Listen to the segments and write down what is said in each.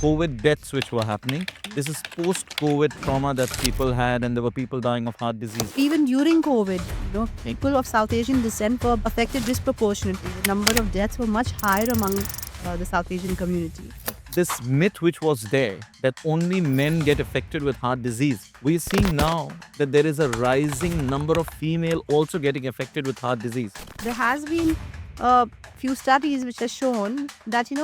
COVID deaths which were happening. This is post-COVID trauma that people had, and there were people dying of heart disease. Even during COVID, people of South Asian descent were affected disproportionately. The number of deaths were much higher among the South Asian community. This myth which was there that only men get affected with heart disease, we're seeing now that there is a rising number of female also getting affected with heart disease. There has been a few studies which have shown that in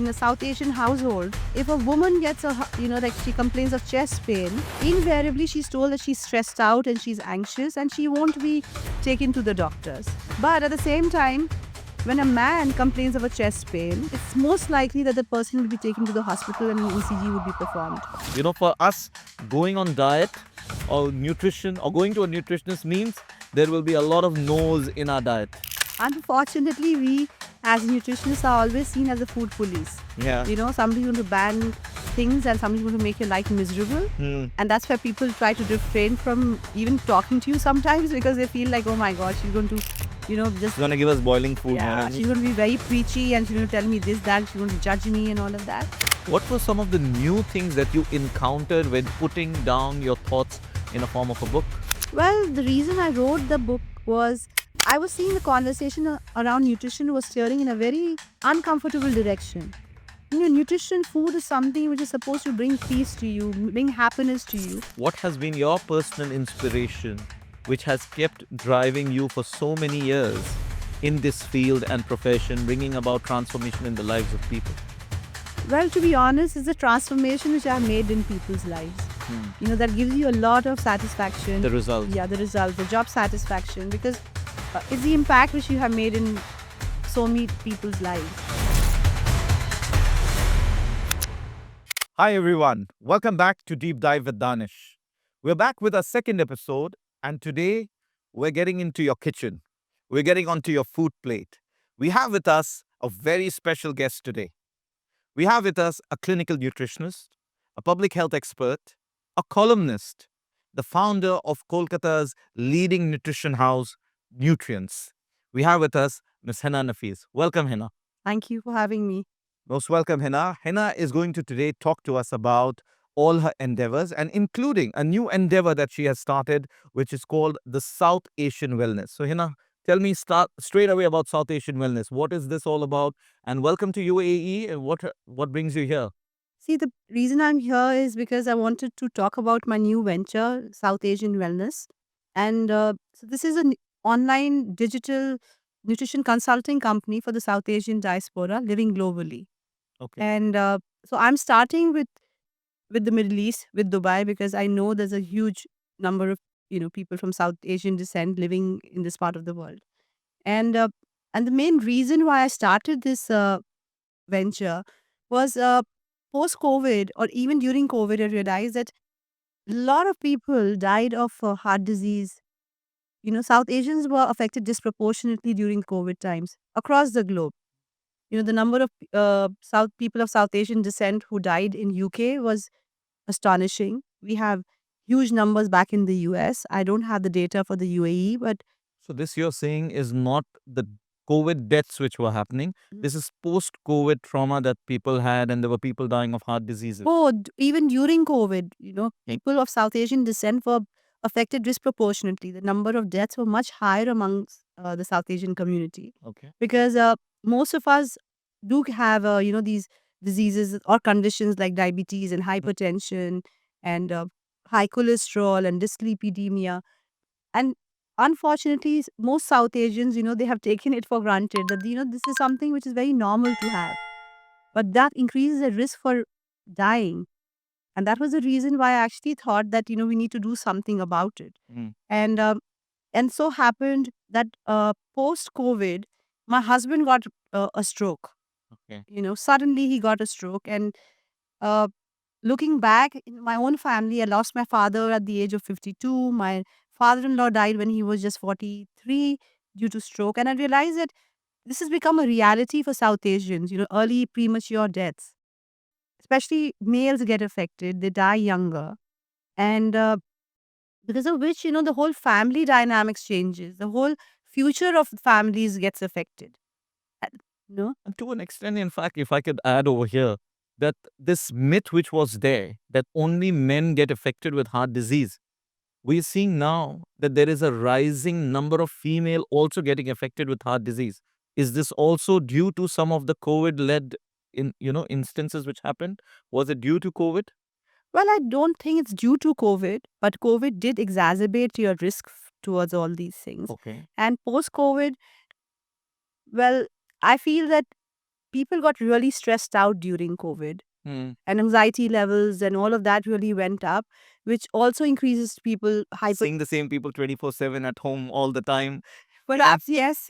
a South Asian household, if a woman gets like she complains of chest pain, invariably she's told that she's stressed out and she's anxious and she won't be taken to the doctors. But at the same time, when a man complains of a chest pain, it's most likely that the person will be taken to the hospital and an ECG would be performed. For us, going on diet or nutrition or going to a nutritionist means there will be a lot of no's in our diet. Unfortunately, we as nutritionists are always seen as the food police. Yeah. Somebody's going to ban things and somebody's going to make your life miserable. And that's why people try to refrain from even talking to you sometimes because they feel like, oh my God, she's going to, She's gonna give us boiling food. yeah, she's going to be very preachy and she's going to tell me this, that, she's going to judge me and all of that. What were some of the new things that you encountered when putting down your thoughts in a form of a book? Well, the reason I wrote the book was I was seeing the conversation around nutrition was steering in a very uncomfortable direction. Nutrition, food is something which is supposed to bring peace to you, bring happiness to you. What has been your personal inspiration which has kept driving you for so many years in this field and profession, bringing about transformation in the lives of people? Well, to be honest, it's a transformation which I've made in people's lives. That gives you a lot of satisfaction. The results. Yeah, the result, the job satisfaction, because it's the impact which you have made in so many people's lives. Hi everyone, welcome back to Deep Dive with Danish. We're back with our second episode, and today we're getting into your kitchen. We're getting onto your food plate. We have with us a very special guest today. We have with us a clinical nutritionist, a public health expert, a columnist, the founder of Kolkata's leading nutrition house, Nutrients. We have with us Ms. Hina Nafees. Welcome, Hina. Thank you for having me. Most welcome, Hina. Hina is going to today talk to us about all her endeavors and including a new endeavor that she has started, which is called the South Asian Wellness. So, Hina, tell me straight away about South Asian Wellness. What is this all about? And welcome to UAE. And what brings you here? See, the reason I'm here is because I wanted to talk about my new venture, South Asian Wellness. And so this is an online digital nutrition consulting company for the South Asian diaspora living globally. Okay. And so I'm starting with the Middle East, with Dubai, because I know there's a huge number of people from South Asian descent living in this part of the world. And the main reason why I started this venture was post COVID or even during COVID, I realized that a lot of people died of heart disease. South Asians were affected disproportionately during COVID times across the globe. The number of South people of South Asian descent who died in UK was astonishing. We have huge numbers back in the US. I don't have the data for the UAE, but So, this you're saying is not the COVID deaths which were happening. This is post-COVID trauma that people had, and there were people dying of heart diseases. even during COVID, people of South Asian descent were affected disproportionately. The number of deaths were much higher amongst the South Asian community Okay. because most of us do have, these diseases or conditions like diabetes and hypertension and high cholesterol and dyslipidemia. And unfortunately, most South Asians, they have taken it for granted that, this is something which is very normal to have. But that increases the risk for dying. And that was the reason why I actually thought that, we need to do something about it. Mm. And so happened that post COVID, my husband got a stroke. Okay. Suddenly he got a stroke. And uh, looking back in my own family, I lost my father at the age of 52. My father-in-law died when he was just 43 due to stroke. And I realized that this has become a reality for South Asians, early premature deaths. Especially males get affected, they die younger. And because of which, the whole family dynamics changes. The whole future of families gets affected. Uh, No? And to an extent, in fact, if I could add over here, that this myth which was there, that only men get affected with heart disease, we're seeing now that there is a rising number of female also getting affected with heart disease. Is this also due to some of the COVID-led instances which happened? Was it due to COVID? Well, I don't think it's due to COVID, but COVID did exacerbate your risk towards all these things. Okay. And post COVID, well, I feel that people got really stressed out during COVID, Hmm. and anxiety levels and all of that really went up, which also increases people hyper. Seeing the same people 24/7 at home all the time. Perhaps yes,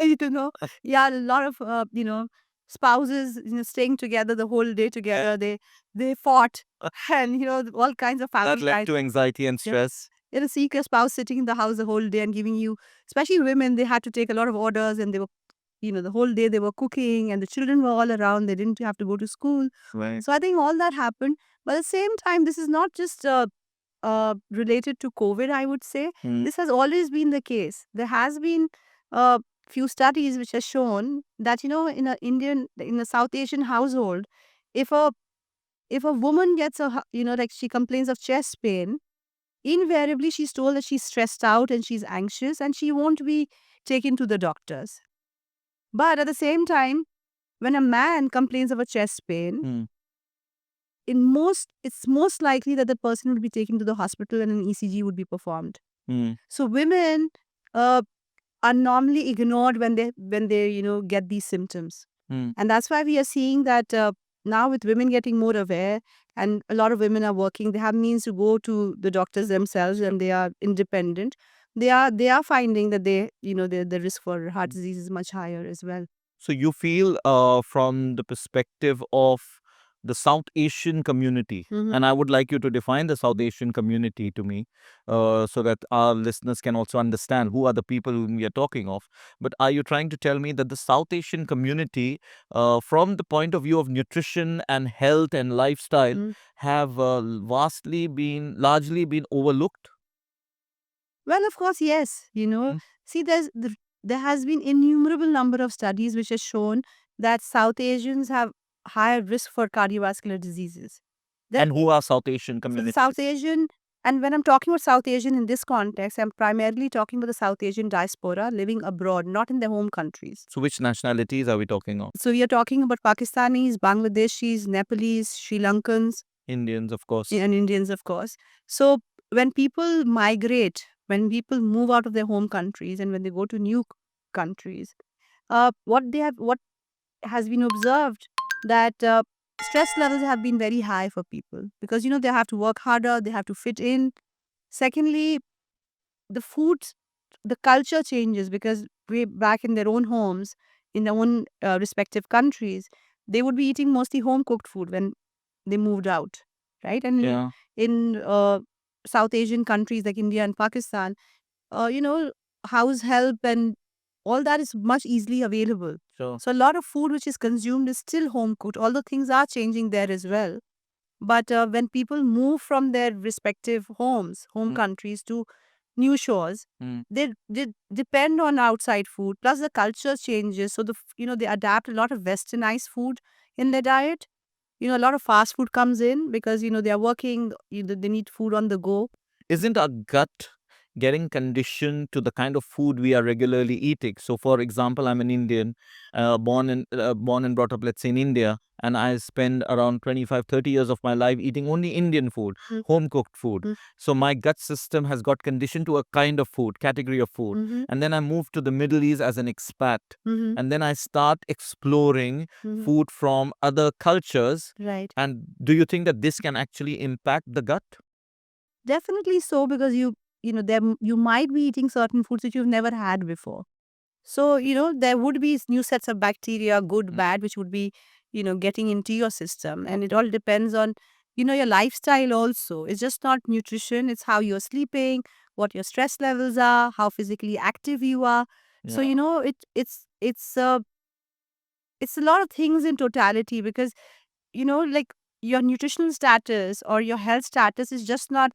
yeah, a lot of spouses staying together the whole day together. They fought, and all kinds of That family led ties. to anxiety and Yeah. stress. Seek a spouse sitting in the house the whole day and giving you, especially women, they had to take a lot of orders, and they were, the whole day they were cooking, and the children were all around. They didn't have to go to school. Right. So I think all that happened. But at the same time, this is not just related to COVID, I would say. Hmm. This has always been the case. There has been a few studies which have shown that, in a South Asian household, if a woman gets like she complains of chest pain, invariably she's told that she's stressed out and she's anxious and she won't be taken to the doctors. But at the same time, when a man complains of a chest pain, Hmm. it's most likely that the person would be taken to the hospital and an ECG would be performed. Hmm. So women are normally ignored when they get these symptoms. Hmm. And that's why we are seeing that now, with women getting more aware, and a lot of women are working, they have means to go to the doctors themselves, and they are independent. They are finding that the risk for heart disease is much higher as well. So you feel from the perspective of the South Asian community, Mhm. and I would like you to define the South Asian community to me, so that our listeners can also understand who are the people whom we are talking of. But are you trying to tell me that the South Asian community, from the point of view of nutrition and health and lifestyle, Mm. have largely been overlooked? Well, of course, yes. Mm. See, there has been innumerable number of studies which has shown that South Asians have higher risk for cardiovascular diseases. That And who are South Asian so the communities? South Asian, and when I'm talking about South Asian in this context, I'm primarily talking about the South Asian diaspora living abroad, not in their home countries. So which nationalities are we talking of? So we are talking about Pakistanis, Bangladeshis, Nepalese, Sri Lankans, Indians, of course. and Indians, of course. So when people migrate, when people move out of their home countries and when they go to new countries, what has been observed that stress levels have been very high for people because they have to work harder, they have to fit in. Secondly, the foods, the culture changes because way back in their own homes, in their own respective countries, they would be eating mostly home cooked food when they moved out, right? And Yeah. in South Asian countries like India and Pakistan, house help and all that is much easily available. Sure. So a lot of food which is consumed is still home cooked, although things are changing there as well. But when people move from their respective home Mm. countries to new shores, Mm. they depend on outside food. Plus the culture changes, so they adapt a lot of westernized food in their diet. A lot of fast food comes in because they are working. They need food on the go. Isn't our gut getting conditioned to the kind of food we are regularly eating? So, for example, I'm an Indian, born and brought up, let's say, in India, and I spend around 25, 30 years of my life eating only Indian food, Mm. home cooked food. Mm. So, my gut system has got conditioned to a kind of food, category of food. Mhm. And then I moved to the Middle East as an expat. Mhm. And then I start exploring Mhm. food from other cultures. Right. And do you think that this can actually impact the gut? Definitely so, because you might be eating certain foods that you've never had before. So, there would be new sets of bacteria, good, Mm. bad, which would be, getting into your system. And it all depends on, your lifestyle also. It's just not nutrition, it's how you're sleeping, what your stress levels are, how physically active you are. So, Yeah. it's a lot of things in totality because, like your nutritional status or your health status is just not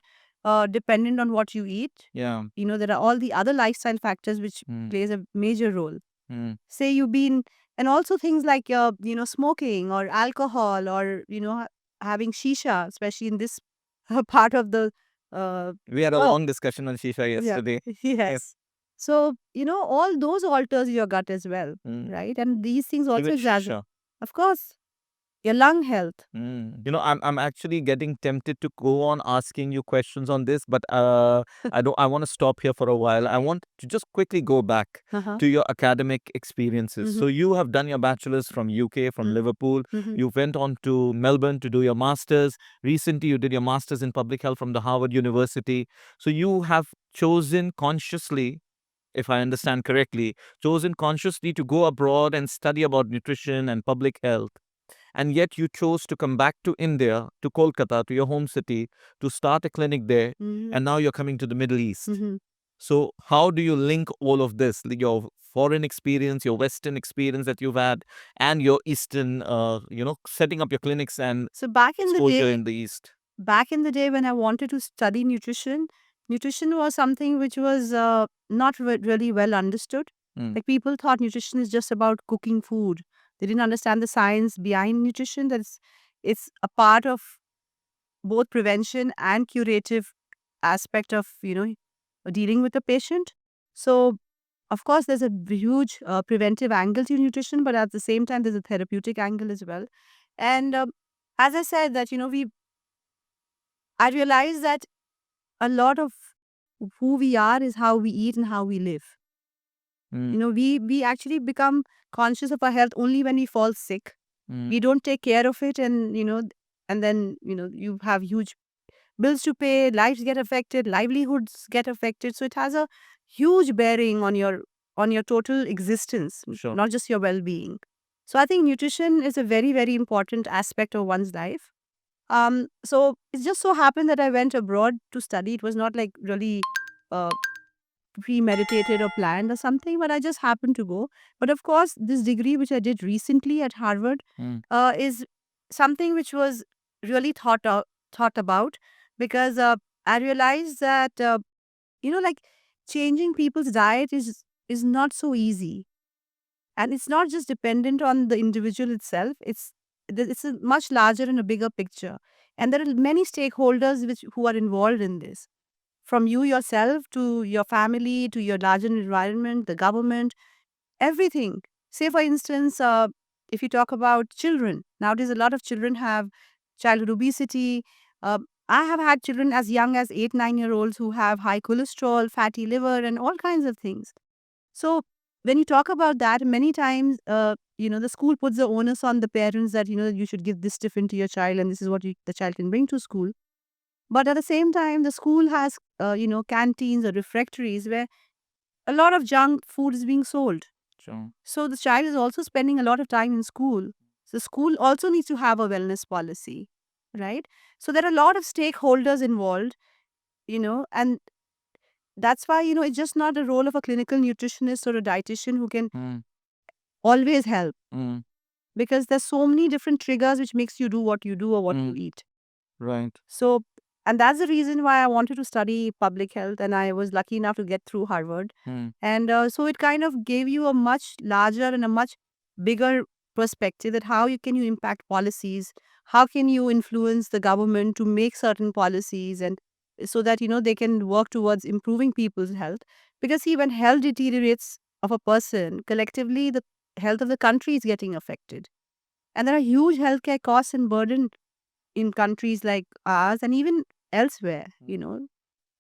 dependent on what you eat. Yeah. There are all the other lifestyle factors which Mm. plays a major role. Mm. Say you've been, and also things like smoking or alcohol or having shisha, especially in this part of the We had a Oh. long discussion on shisha yesterday. yes. So, all those alters your gut as well, Mm. right? And these things also Even exacerbate, shisha. of course, your lung health. I'm actually getting tempted to go on asking you questions on this, but I want to stop here for a while. I want to just quickly go back Uh-huh. to your academic experiences. So you have done your bachelor's from UK, from Mm. Liverpool. Mhm. You went on to Melbourne to do your master's. Recently, you did your master's in public health from the Harvard University. So you have chosen consciously, if I understand correctly, chosen consciously to go abroad and study about nutrition and public health. And yet you chose to come back to India, to Kolkata, to your home city, to start a clinic there. Mhm. And now you're coming to the Middle East. Mhm. So how do you link all of this, your foreign experience, your Western experience that you've had, and your Eastern, setting up your clinics and So back in the exposure day, in the East? when I wanted to study nutrition, nutrition was something which was not really well understood. Mm. Like people thought nutrition is just about cooking food. They didn't understand the science behind nutrition. That it's a part of both prevention and curative aspect of dealing with the patient. So of course there's a huge preventive angle to nutrition, but at the same time there's a therapeutic angle as well. And as I said that I realized that a lot of who we are is how we eat and how we live. Mm. We actually become conscious of our health only when we fall sick. Mm. We don't take care of it, and and then you have huge bills to pay, lives get affected, livelihoods get affected. So it has a huge bearing on your total existence, Sure. not just your well-being. So I think nutrition is a very, very important aspect of one's life. So it just so happened that I went abroad to study. It was not like really uh, premeditated or planned or something, but I just happened to go. But of course, this degree which I did recently at Harvard Mm. is something which was really thought about, because I realized that like changing people's diet is not so easy, and it's not just dependent on the individual itself. It's a much larger and a bigger picture, and there are many stakeholders who are involved in this, from you yourself to your family to your larger environment, the government, everything. Say, for instance, if you talk about children, nowadays a lot of children have childhood obesity. I have had children as young as 8, 9 year olds who have high cholesterol, fatty liver, and all kinds of things. So when you talk about that, many times, the school puts the onus on the parents that, you should give this tiffin to your child and this is what the child can bring to school. But at the same time, the school has, canteens or refectories where a lot of junk food is being sold. Sure. So the child is also spending a lot of time in school. So school also needs to have a wellness policy, right? So there are a lot of stakeholders involved, and that's why, it's just not the role of a clinical nutritionist or a dietitian who can Mm. always help, Mm. because there's so many different triggers which makes you do what you do or what you Mm. eat. Right. So, and that's the reason why I wanted to study public health, and I was lucky enough to get through Harvard. Mm. And so it kind of gave you a much larger and a much bigger perspective that how you impact policies, how can you influence the government to make certain policies, and so that they can work towards improving people's health. Because see, when health deteriorates of a person, collectively the health of the country is getting affected, and there are huge healthcare costs and burden in countries like ours and even elsewhere.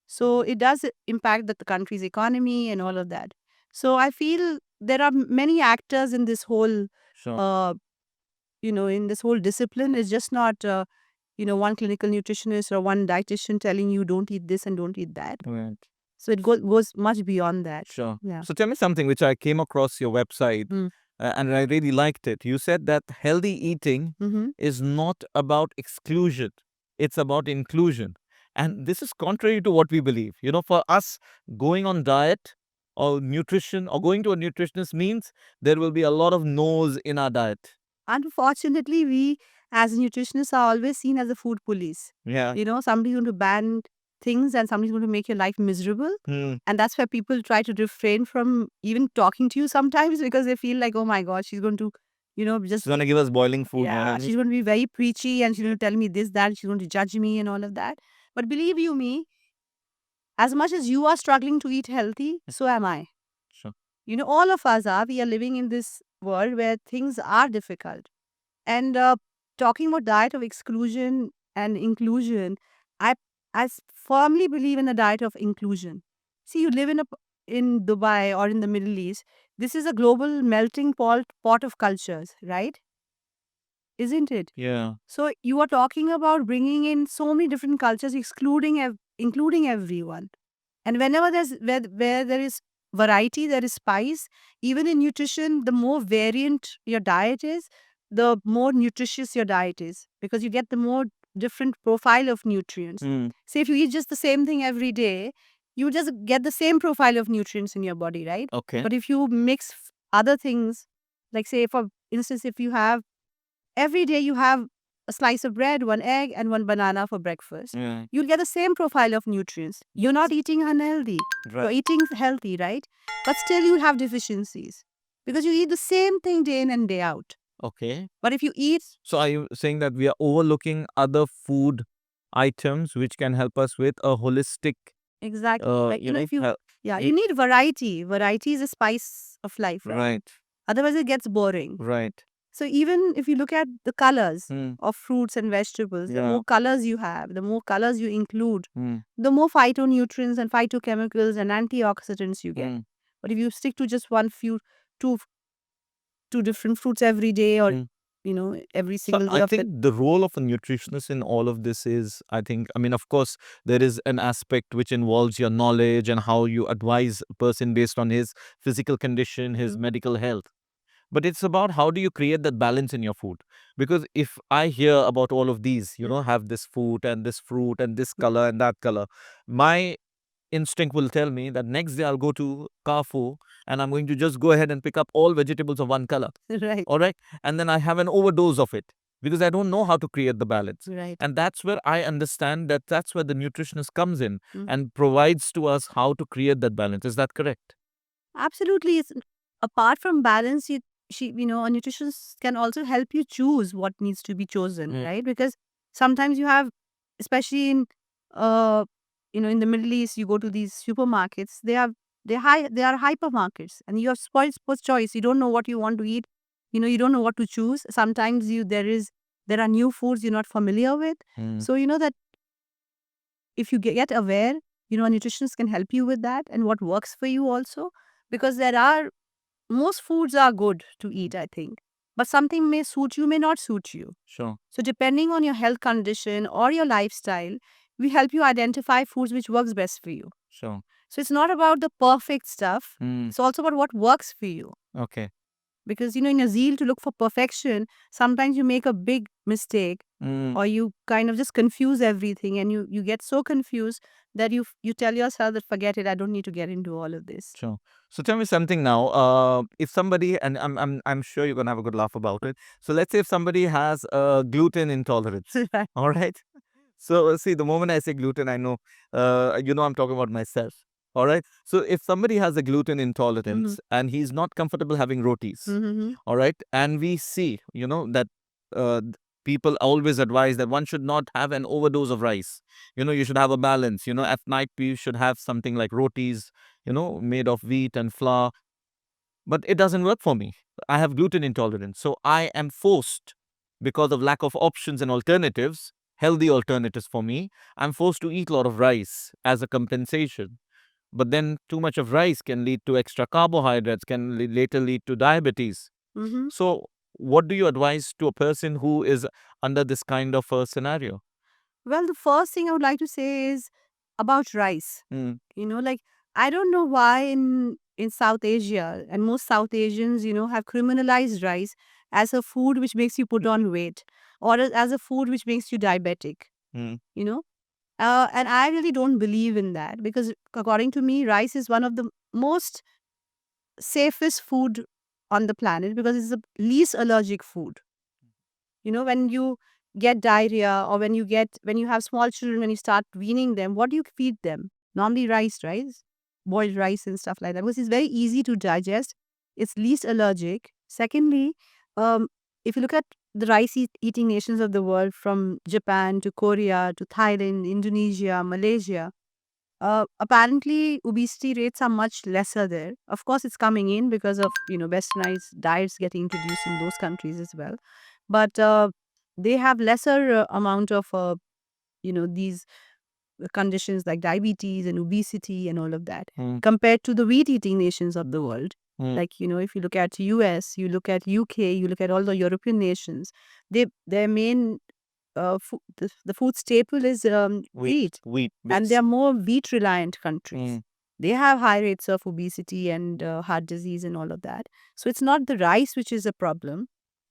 So it does impact the country's economy and all of that. So I feel there are many actors in this whole, Sure. in this whole discipline. It's just not, one clinical nutritionist or one dietitian telling you don't eat this and don't eat that. Right. So it goes much beyond that. Sure. Yeah. So tell me something which I came across your website Mm. and I really liked it. You said that healthy eating Mm-hmm. is not about exclusion, it's about inclusion. And this is contrary to what we believe. For us, going on diet or nutrition or going to a nutritionist means there will be a lot of no's in our diet. Unfortunately, we as nutritionists are always seen as a food police. Yeah. Somebody's going to ban things and somebody's going to make your life miserable. Hmm. And that's where people try to refrain from even talking to you sometimes, because they feel like, oh my God, she's going to She's just going to give us boiling food. yeah, she's going to be very preachy and she's going to tell me this, that, she's going to judge me and all of that. But believe you me, as much as you are struggling to eat healthy, so am I. Sure. All of us are. We are living in this world where things are difficult. And talking about diet of exclusion and inclusion, I firmly believe in a diet of inclusion. See, you live in Dubai or in the Middle East. This is a global melting pot of cultures, right? Isn't it? Yeah. So you are talking about bringing in so many different cultures, including everyone. And whenever where there is variety, there is spice. Even in nutrition, the more variant your diet is, the more nutritious your diet is because you get the more different profile of nutrients. Mm. Say if you eat just the same thing every day, you just get the same profile of nutrients in your body, right? Okay. But if you mix other things, like say for instance, if you have every day you have a slice of bread, one egg, and one banana for breakfast, Yeah. you'll get the same profile of nutrients. You're not eating unhealthy. You're Right. eating healthy, right? But still you have deficiencies because you eat the same thing day in and day out. Okay. But if you eat So are you saying that we are overlooking other food items which can help us with a holistic, exactly, like if you health? yeah, you need variety. Variety is a spice of life, right? Right. Otherwise it gets boring. Right. So even if you look at the colors Mm. of fruits and vegetables, the Yeah. more colors you have, the more colors you include, Mm. the more phytonutrients and phytochemicals and antioxidants you get. Mm. But if you stick to just two, two different fruits every day, or Mm. every So single day I of it, think the role of a nutritionist in all of this is, I mean, of course, there is an aspect which involves your knowledge and how you advise a person based on his physical condition, his Mhm. medical health. But it's about how do you create that balance in your food? Because if I hear about all of these, have this food and this fruit and this color and that color, my instinct will tell me that next day I'll go to Carrefour and I'm going to just go ahead and pick up all vegetables of one color. right, All right. And then I have an overdose of it because I don't know how to create the balance. right. And that's where I understand that that's where the nutritionist comes in Mm. and provides to us how to create that balance. Is that correct? Absolutely. It's apart from balance, a nutritionist can also help you choose what needs to be chosen, Mm. right? Because sometimes you have, especially uh, in the Middle East, you go to these supermarkets. They are hypermarkets, and you have spoiled for choice. You don't know what you want to eat. You don't know what to choose. Sometimes there are new foods you're not familiar with. Mm. So that if you get aware, a nutritionist can help you with that and what works for you also, because most foods are good to eat, I think, but something may suit you, may not suit you. Sure. So depending on your health condition or your lifestyle, we help you identify foods which works best for you. Sure. So it's not about the perfect stuff. Mm. It's also about what works for you. Okay. Because in a zeal to look for perfection, sometimes you make a big mistake, Mm. or you kind of just confuse everything, and you get so confused that you tell yourself that forget it, I don't need to get into all of this. Sure. So tell me something now. If somebody, and I'm sure you're gonna have a good laugh about it. So let's say if somebody has a gluten intolerance, all right. So see, the moment I say gluten, I know, I'm talking about myself. All right. So if somebody has a gluten intolerance and he's not comfortable having rotis, Mhm. all right, and we see, that uh, people always advise that one should not have an overdose of rice. You should have a balance. At night we should have something like rotis, made of wheat and flour. But it doesn't work for me. I have gluten intolerance. So I am forced, because of lack of options and alternatives, healthy alternatives for me, I'm forced to eat a lot of rice as a compensation. But then too much of rice can lead to extra carbohydrates, can later lead to diabetes. Mhm. So, what do you advise to a person who is under this kind of a scenario? Well, the first thing I would like to say is about rice. Mm. Like I don't know why in South Asia, and most South Asians, have criminalized rice as a food which makes you put on weight, or as a food which makes you diabetic. Mm. You know, and I really don't believe in that, because according to me, rice is one of the most safest food on the planet because it's the least allergic food. When you get diarrhea, or when you have small children, when you start weaning them, what do you feed them? Normally rice, boiled rice and stuff like that, because it's very easy to digest. It's least allergic. Secondly, if you look at the rice eating nations of the world, from Japan to Korea to Thailand, Indonesia, Malaysia, apparently obesity rates are much lesser there. Of course, it's coming in because of westernized diets getting introduced in those countries as well. But they have lesser amount of these conditions like diabetes and obesity and all of that Mm. compared to the wheat eating nations of the world. Mm. Like, if you look at US, you look at UK, you look at all the European nations, their main the food staple is wheat, Wheat. and they are more wheat reliant countries. Mm. They have high rates of obesity and heart disease and all of that. So it's not the rice which is a problem.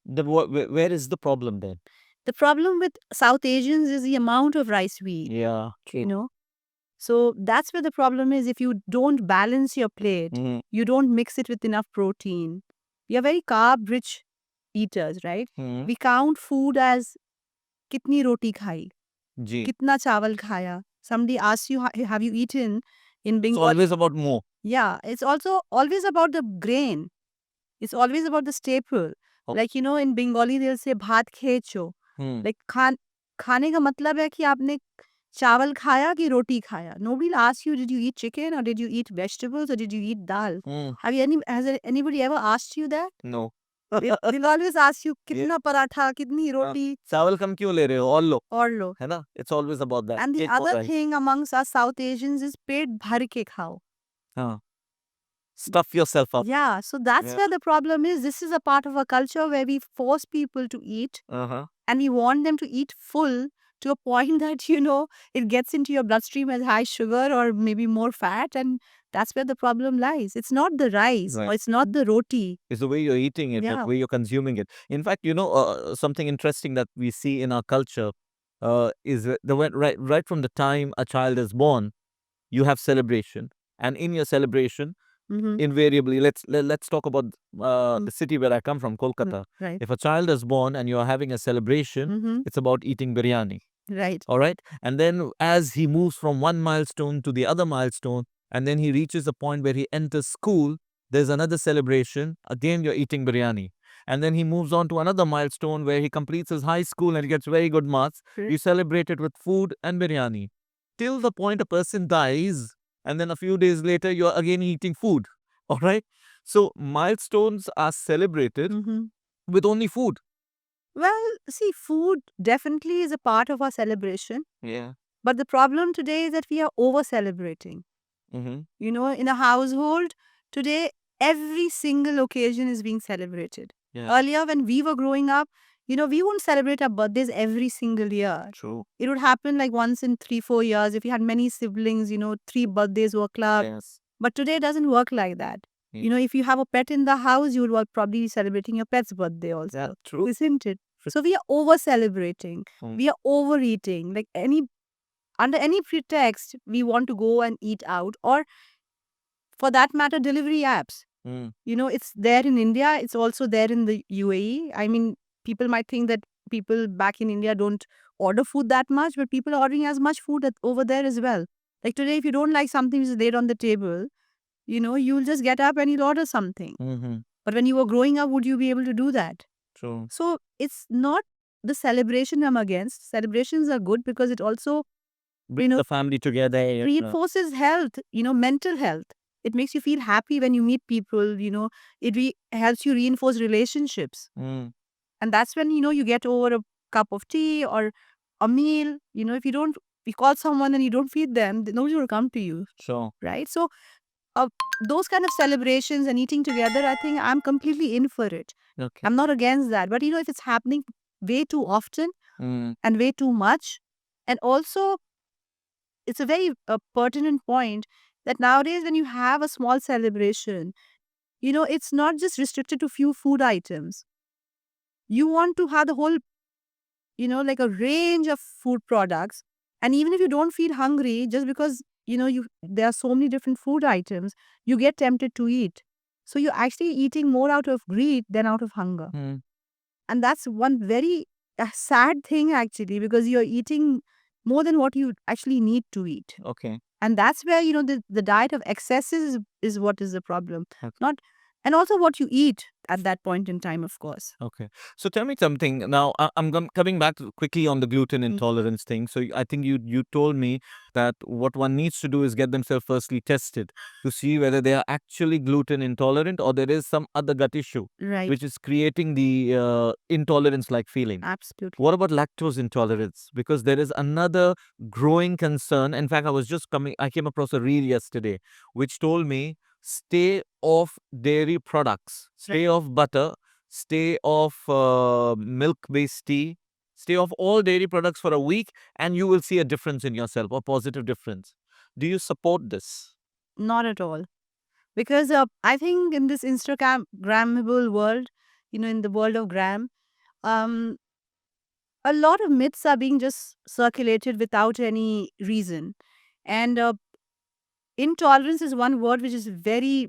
Where is the problem then? The problem with South Asians is the amount of rice we eat, Yeah. you know. So that's where the problem is. If you don't balance your plate, Mm. you don't mix it with enough protein. We are very carb rich eaters, right? Mm. We count food as kitni roti khai, Ji. kitna chawal khaya. Somebody asks you, have you eaten in It's Bengal? always about more. Yeah, it's also always about the grain. It's always about the staple. Oh. Like, in Bengali, they'll say bhat khecho. Mm. Like, खाने का मतलब है कि आपने चावल खाया कि रोटी खाया. Nobody will ask you, did you eat chicken or did you eat vegetables or did you eat dal? Mm. Has anybody ever asked you that? No. They'll always ask you, कितना पराठा, कितनी रोटी, चावल कम क्यों ले रहे हो? और लो, और लो. है ना? It's always about that. And the Eat more other rice. thing amongst us South Asians is पेट भर के खाओ. हाँ. Stuff yourself up. Yeah, so that's Yeah. where the problem is. This is a part of a culture where we force people to eat Uh-huh. and we want them to eat full to a point that, it gets into your bloodstream as high sugar or maybe more fat. And that's where the problem lies. It's not the rice Right. or it's not the roti. It's the way you're eating it, Yeah. the way you're consuming it. In fact, something interesting that we see in our culture is right from the time a child is born, you have celebration, and in your celebration, Mhm. invariably, let's talk about the city where I come from, Kolkata. Right. If a child is born and you're having a celebration, Mhm. it's about eating biryani. Right. All right. And then as he moves from one milestone to the other milestone, and then he reaches a point where he enters school, there's another celebration. Again, you're eating biryani. And then he moves on to another milestone where he completes his high school and he gets very good marks. Sure. You celebrate it with food and biryani. Till the point a person dies, and then a few days later, you're again eating food. All right. So milestones are celebrated Mhm. with only food. Well, see, food definitely is a part of our celebration. Yeah. But the problem today is that we are over celebrating. Mm-hmm. In a household, today, every single occasion is being celebrated. Yeah. Earlier, when we were growing up, we wouldn't celebrate our birthdays every single year. True. It would happen like once in 3-4 years. If you had many siblings, 3 birthdays were clubbed. Yes. But today it doesn't work like that. Yeah. If you have a pet in the house, you will probably be celebrating your pet's birthday also. Yeah, true. Isn't it? So we are over celebrating. Mm. We are overeating. Like under any pretext, we want to go and eat out, or for that matter, delivery apps. Mm. It's there in India. It's also there in the UAE. I mean, people might think that people back in India don't order food that much, but people are ordering as much food over there as well. Like today, if you don't like something which is laid on the table, you'll just get up and you'll order something. Mm-hmm. But when you were growing up, would you be able to do that? True. So it's not the celebration I'm against. Celebrations are good because it also Bring the family together. reinforces health, mental health. It makes you feel happy when you meet people, it helps you reinforce relationships. Mm. And that's when, you get over a cup of tea or a meal. If you call someone and you don't feed them, nobody will come to you, Sure. right? So those kind of celebrations and eating together, I think I'm completely in for it. Okay. I'm not against that. But, if it's happening way too often Mm. and way too much, and also it's a very pertinent point that nowadays when you have a small celebration, it's not just restricted to few food items. You want to have the whole, like a range of food products. And even if you don't feel hungry, just because, there are so many different food items, you get tempted to eat. So you're actually eating more out of greed than out of hunger. Mm. And that's one very sad thing actually, because you're eating more than what you actually need to eat. Okay. And that's where, the diet of excesses is what is the problem. Okay. Not and also what you eat at that point in time, of course. Okay. So tell me something. Now, I'm coming back quickly on the gluten Mm. intolerance thing. So I think you told me that what one needs to do is get themselves firstly tested to see whether they are actually gluten intolerant or there is some other gut issue Right. which is creating the intolerance-like feeling. Absolutely. What about lactose intolerance? Because there is another growing concern. In fact, I came across a reel yesterday which told me stay off dairy products, stay off butter, stay off milk-based tea, stay off all dairy products for a week, and you will see a difference in yourself, a positive difference. Do you support this? Not at all. Because I think in this Instagrammable world, in the world of gram, um, a lot of myths are being just circulated without any reason. And intolerance is one word which is very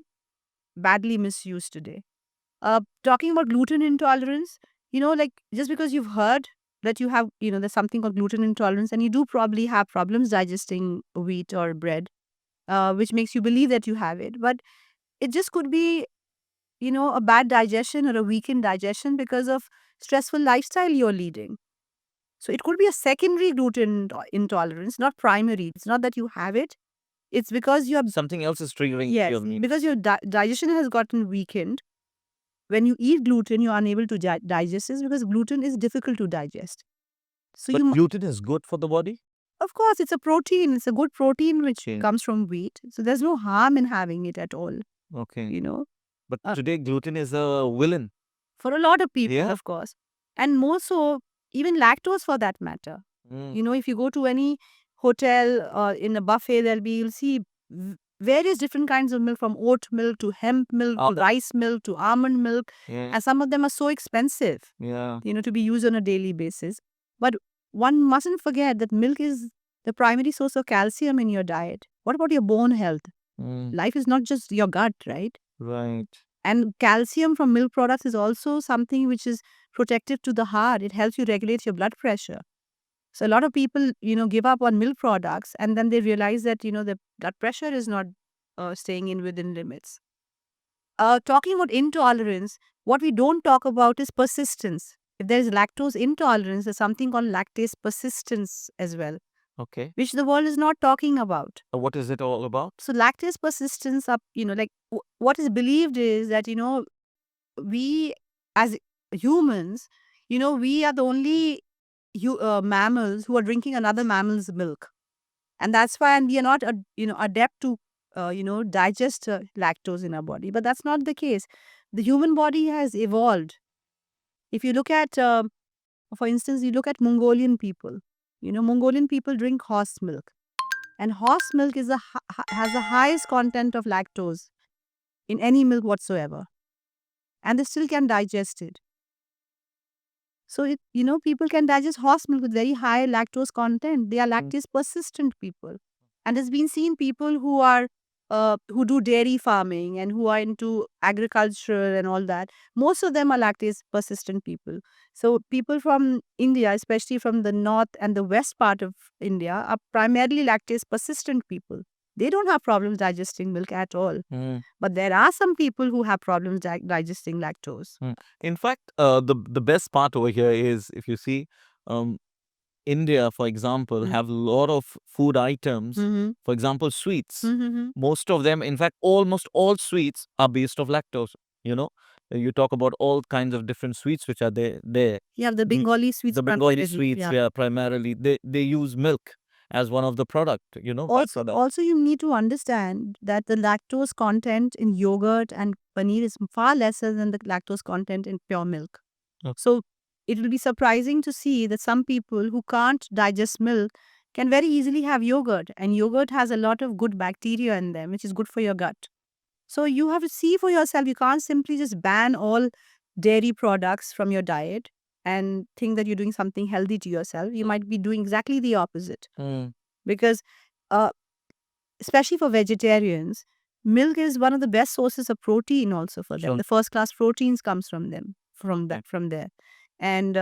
badly misused today. Talking about gluten intolerance, like just because you've heard that you have, there's something called gluten intolerance, and you do probably have problems digesting wheat or bread, which makes you believe that you have it. But it just could be, a bad digestion or a weakened digestion because of stressful lifestyle you're leading. So it could be a secondary gluten intolerance, not primary. It's not that you have it. It's because you have, Something else is triggering yes, your need. because your digestion has gotten weakened. When you eat gluten, you're unable to digest this because gluten is difficult to digest. So But you, gluten is good for the body? of course, it's a protein. It's a good protein which Okay. comes from wheat. So there's no harm in having it at all. Okay. You know, But uh, today gluten is a villain. for a lot of people, Yeah. of course, and more so, even lactose for that matter. Mm. If you go to any hotel in a buffet, you'll see various different kinds of milk, from oat milk to hemp milk to rice milk to almond milk, Yeah. and some of them are so expensive, Yeah. to be used on a daily basis. But one mustn't forget that milk is the primary source of calcium in your diet. What about your bone health? Mm. Life is not just your gut, right? Right. And calcium from milk products is also something which is protective to the heart. It helps you regulate your blood pressure. So a lot of people, give up on milk products, and then they realize that, the blood pressure is not staying in within limits. Talking about intolerance, what we don't talk about is persistence. If there is lactose intolerance, there's something called lactase persistence as well, Okay. which the world is not talking about. What is it all about? So lactase persistence, what is believed is that, we as humans, we are the only mammals who are drinking another mammal's milk, and that's why, and we are not adept to digest lactose in our body. But that's not the case. The human body has evolved. If you look at for instance, you look at Mongolian people. Mongolian people drink horse milk, and horse milk has the highest content of lactose in any milk whatsoever, and they still can digest it. So, people can digest horse milk with very high lactose content. They are lactase persistent people. And it's been seen people who do dairy farming and who are into agriculture and all that. Most of them are lactase persistent people. So people from India, especially from the north and the west part of India, are primarily lactase persistent people. They don't have problems digesting milk at all. Mm. But there are some people who have problems digesting lactose. In fact, the best part over here is if you see, um, India, for example, have a lot of food items. Mm-hmm. For example, sweets. Mm-hmm. Most of them, in fact, almost all sweets are based of lactose. You know, you talk about all kinds of different sweets which are there. Yeah, the Mm, Bengali sweets. The Bengali primarily, sweets, yeah. yeah, primarily they use milk as one of the product. Also, you need to understand that the lactose content in yogurt and paneer is far lesser than the lactose content in pure milk. Okay. So it will be surprising to see that some people who can't digest milk can very easily have yogurt, and yogurt has a lot of good bacteria in them, which is good for your gut. So you have to see for yourself. You can't simply just ban all dairy products from your diet and think that you're doing something healthy to yourself. You might be doing exactly the opposite. Because uh, especially for vegetarians, milk is one of the best sources of protein also for them. Sure. The first class proteins comes from them, from there. And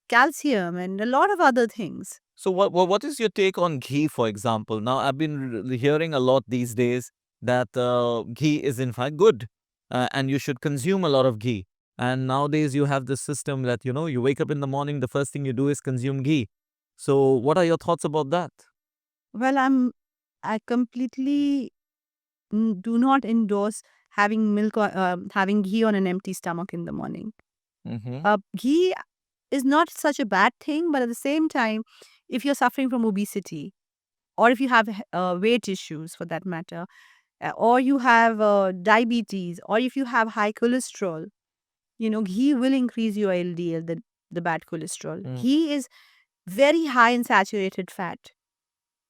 calcium and a lot of other things. So what is your take on ghee, for example? Now I've been hearing a lot these days that ghee is in fact good. and you should consume a lot of ghee. And nowadays you have this system that, you wake up in the morning, the first thing you do is consume ghee. So what are your thoughts about that? Well, I completely do not endorse having having ghee on an empty stomach in the morning. Mm-hmm. Ghee is not such a bad thing, but at the same time, if you're suffering from obesity, or if you have weight issues for that matter, or you have diabetes, or if you have high cholesterol, ghee will increase your LDL, the bad cholesterol. Mm. Ghee is very high in saturated fat.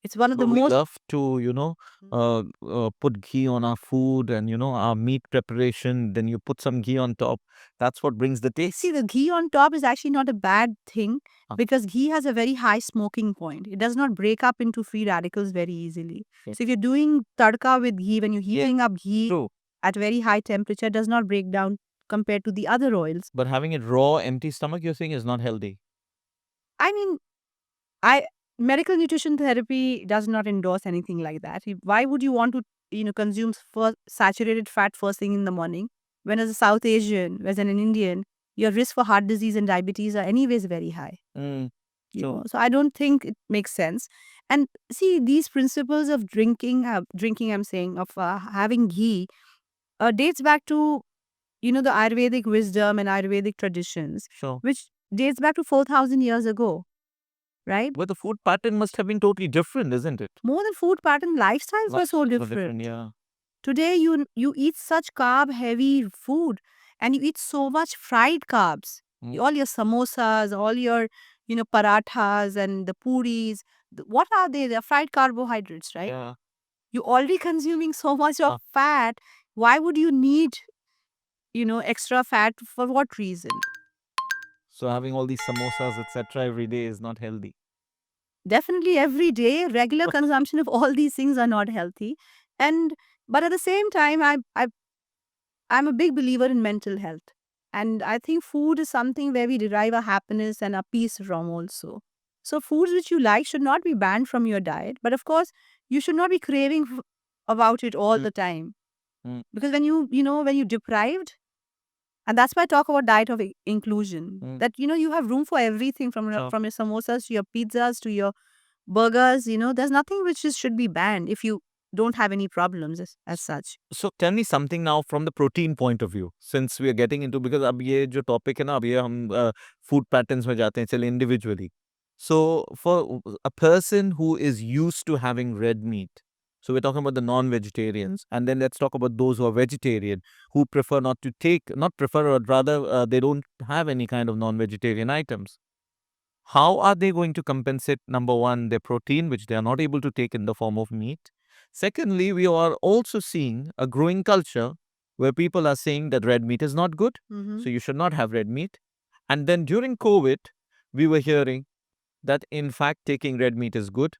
It's one of the But we most. love to, put ghee on our food and, our meat preparation. Then you put some ghee on top. That's what brings the taste. See, the ghee on top is actually not a bad thing Ah. because ghee has a very high smoking point. It does not break up into free radicals very easily. Yeah. So if you're doing tadka with ghee, when you're heating up ghee True. at very high temperature, it does not break down compared to the other oils. But having it raw, empty stomach, you're saying is not healthy. I mean, I medical nutrition therapy does not endorse anything like that. Why would you want to, consume saturated fat first thing in the morning? When as a South Asian, as an Indian, your risk for heart disease and diabetes are anyways very high. Mm. You know, so I don't think it makes sense. And see, these principles of drinking, I'm saying, of having ghee, dates back to the Ayurvedic wisdom and Ayurvedic traditions, Sure. which dates back to 4,000 years ago, right? But the food pattern must have been totally different, isn't it? More than food pattern, lifestyles were so Lifestyles were different. yeah. Today, you eat such carb heavy food, and you eat so much fried carbs. Mm. All your samosas, all your parathas and the puris. What are they? They're fried carbohydrates, right? Yeah. You're already consuming so much of Ah. fat. Why would you need extra fat for what reason? So having all these samosas, etc., every day is not healthy. Definitely every day, regular consumption of all these things are not healthy. And but at the same time, I'm a big believer in mental health. And I think food is something where we derive our happiness and our peace from also. So foods which you like should not be banned from your diet. But of course, you should not be craving about it all Mm. the time. Mm. Because when you're deprived, and that's why I talk about diet of inclusion. Mm. That you have room for everything from Sure. from your samosas to your pizzas to your burgers. There's nothing which should be banned if you don't have any problems as such. So tell me something now from the protein point of view, since we are getting into, because अब ये जो topic है ना, अब ये हम food patterns में जाते हैं, चले individually. So for a person who is used to having red meat, so we're talking about the non-vegetarians, and then let's talk about those who are vegetarian, who prefer not prefer, or rather they don't have any kind of non-vegetarian items. How are they going to compensate, number one, their protein, which they are not able to take in the form of meat? Secondly, we are also seeing a growing culture where people are saying that red meat is not good, so you should not have red meat. And then during COVID, we were hearing that in fact taking red meat is good.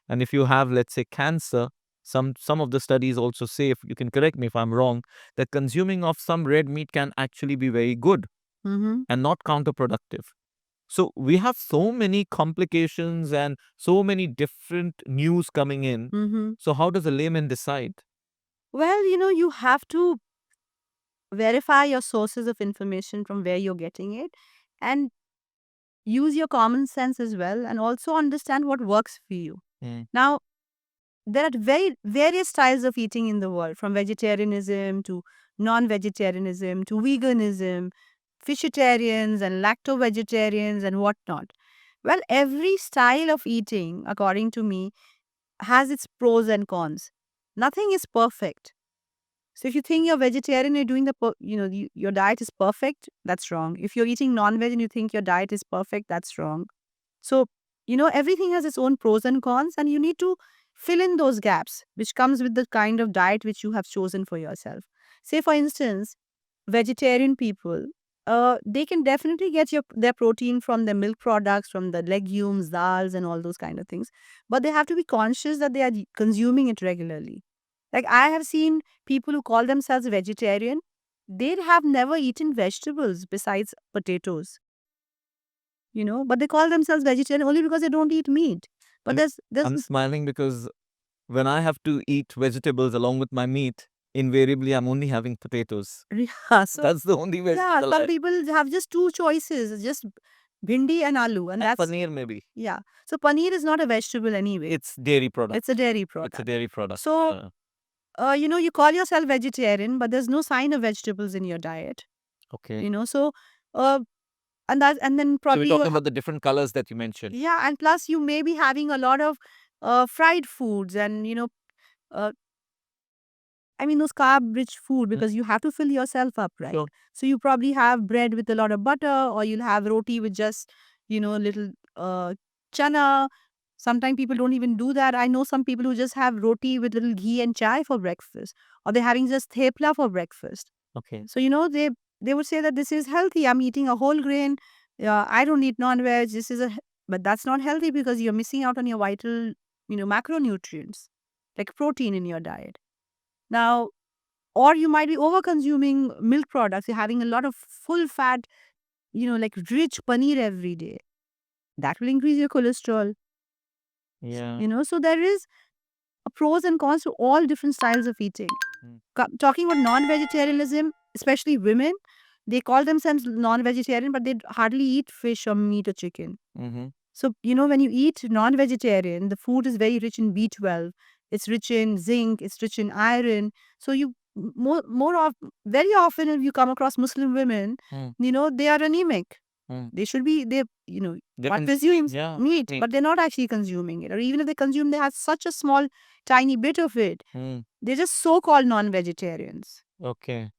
And if you have, let's say, cancer, some of the studies also say, if you can correct me if I'm wrong, that consuming of some red meat can actually be very good Mm-hmm. and not counterproductive. So we have so many complications and so many different news coming in. Mm-hmm. So how does a layman decide? Well, you have to verify your sources of information from where you're getting it and use your common sense as well and also understand what works for you. Mm. Now, there are various styles of eating in the world, from vegetarianism to non-vegetarianism to veganism, fishitarians and lacto-vegetarians and whatnot. Well, every style of eating, according to me, has its pros and cons. Nothing is perfect. So if you think you're vegetarian, you're doing your diet is perfect, that's wrong. If you're eating non-veg and you think your diet is perfect, that's wrong. So, everything has its own pros and cons, and you need to fill in those gaps, which comes with the kind of diet which you have chosen for yourself. Say, for instance, vegetarian people, they can definitely get their protein from the milk products, from the legumes, dals, and all those kind of things. But they have to be conscious that they are consuming it regularly. Like I have seen people who call themselves vegetarian, they have never eaten vegetables besides potatoes. But they call themselves vegetarian only because they don't eat meat. But I'm there's I'm smiling because when I have to eat vegetables along with my meat, invariably I'm only having potatoes. Yeah, so That's the only yeah, vegetable. some people have just two choices, just bhindi and aloo, and And that's paneer maybe. yeah. So paneer is not a vegetable anyway. It's dairy product. It's a dairy It's a product. dairy product. So you call yourself vegetarian, but there's no sign of vegetables in your diet. okay. So uh, and then So we're probably talking about the different colors that you mentioned. yeah, and plus you may be having a lot of fried foods and uh, I mean those carb-rich food because you have to fill yourself up, right? Sure. So you probably have bread with a lot of butter, or you'll have roti with just little chana. Sometimes people don't even do that. I know some people who just have roti with little ghee and chai for breakfast, or they're having just thepla for breakfast. Okay. So they would say that this is healthy. I'm eating a whole grain. I don't eat non-veg. But that's not healthy because you're missing out on your vital macronutrients like protein in your diet. Now, or you might be over consuming milk products. You're having a lot of full fat, like rich paneer every day. That will increase your cholesterol. Yeah. So there is a pros and cons to all different styles of eating. Mm. Talking about non-vegetarianism, especially women, they call themselves non-vegetarian, but they hardly eat fish or meat or chicken. Mm-hmm. So, when you eat non-vegetarian, the food is very rich in B12. It's rich in zinc. It's rich in iron. So you more of very often if you come across Muslim women, Mm. they are anemic. Mm. They should be They're what cons- presumes yeah. meat, meat. but they're not actually consuming it. Or even if they consume, they have such a small, tiny bit of it. Mm. They're just so-called non-vegetarians, Okay.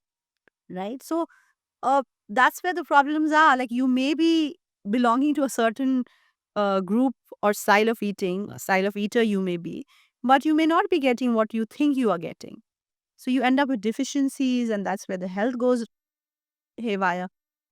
right? So that's where the problems are. Like you may be belonging to a certain group or style of eating, a style of eater you may be, but you may not be getting what you think you are getting. So you end up with deficiencies, and that's where the health goes haywire.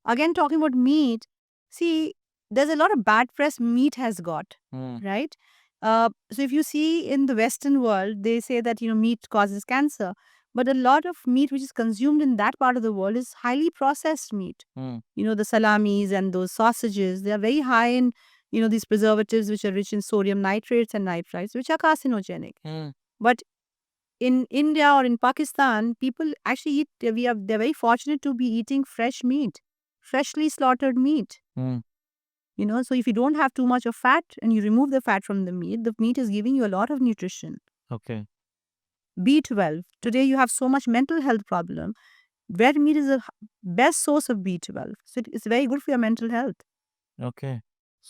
Again, talking about meat, see, there's a lot of bad press meat has got, Mm. right? So if you see in the Western world, they say that meat causes cancer, but a lot of meat which is consumed in that part of the world is highly processed meat. Mm. The salamis and those sausages, they are very high in these preservatives which are rich in sodium nitrates and nitrites, which are carcinogenic. Mm. But in India or in Pakistan, people actually eat. They're very fortunate to be eating fresh meat, freshly slaughtered meat. Mm. So if you don't have too much of fat and you remove the fat from the meat is giving you a lot of nutrition. Okay. B12. Today you have so much mental health problem. Red meat is the best source of B12. So it's very good for your mental health. Okay.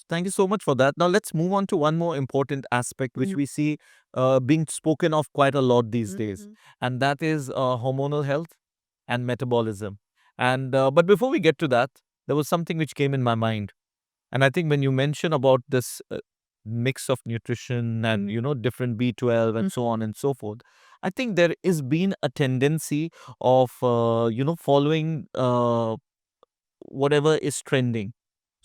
Thank you so much for that. Now let's move on to one more important aspect which Mm. we see being spoken of quite a lot these days, Mhm. and that is hormonal health and metabolism. And but before we get to that, there was something which came in my mind, and I think when you mention about this mix of nutrition and different B12 and so on and so forth, I think there is been a tendency of following whatever is trending.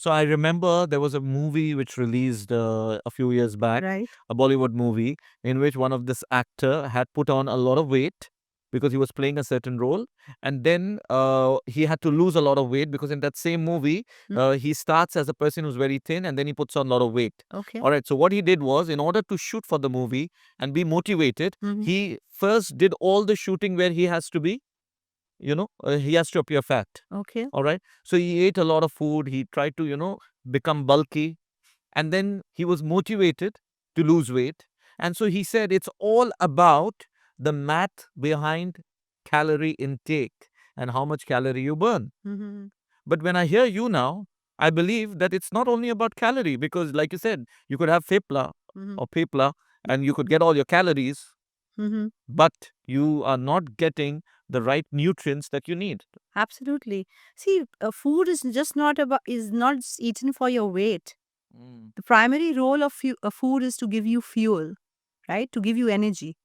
So I remember there was a movie which released a few years back, Right. a Bollywood movie, in which one of this actor had put on a lot of weight because he was playing a certain role, and then he had to lose a lot of weight because in that same movie he starts as a person who's very thin and then he puts on a lot of weight. Okay. All right. So what he did was, in order to shoot for the movie and be motivated, Mhm. he first did all the shooting where he has to be, he has to appear fat. Okay. All right. So he ate a lot of food. He tried to, become bulky. And then he was motivated to lose weight. And so he said it's all about the math behind calorie intake and how much calorie you burn. Mhm. But when I hear you now, I believe that it's not only about calorie because, like you said, you could have fipla Mhm. or pepla and you could get all your calories, Mhm. but you are not getting the right nutrients that you need. Absolutely. See, food is just not about is not just eaten for your weight. Mm. The primary role of food is to give you fuel, right? To give you energy,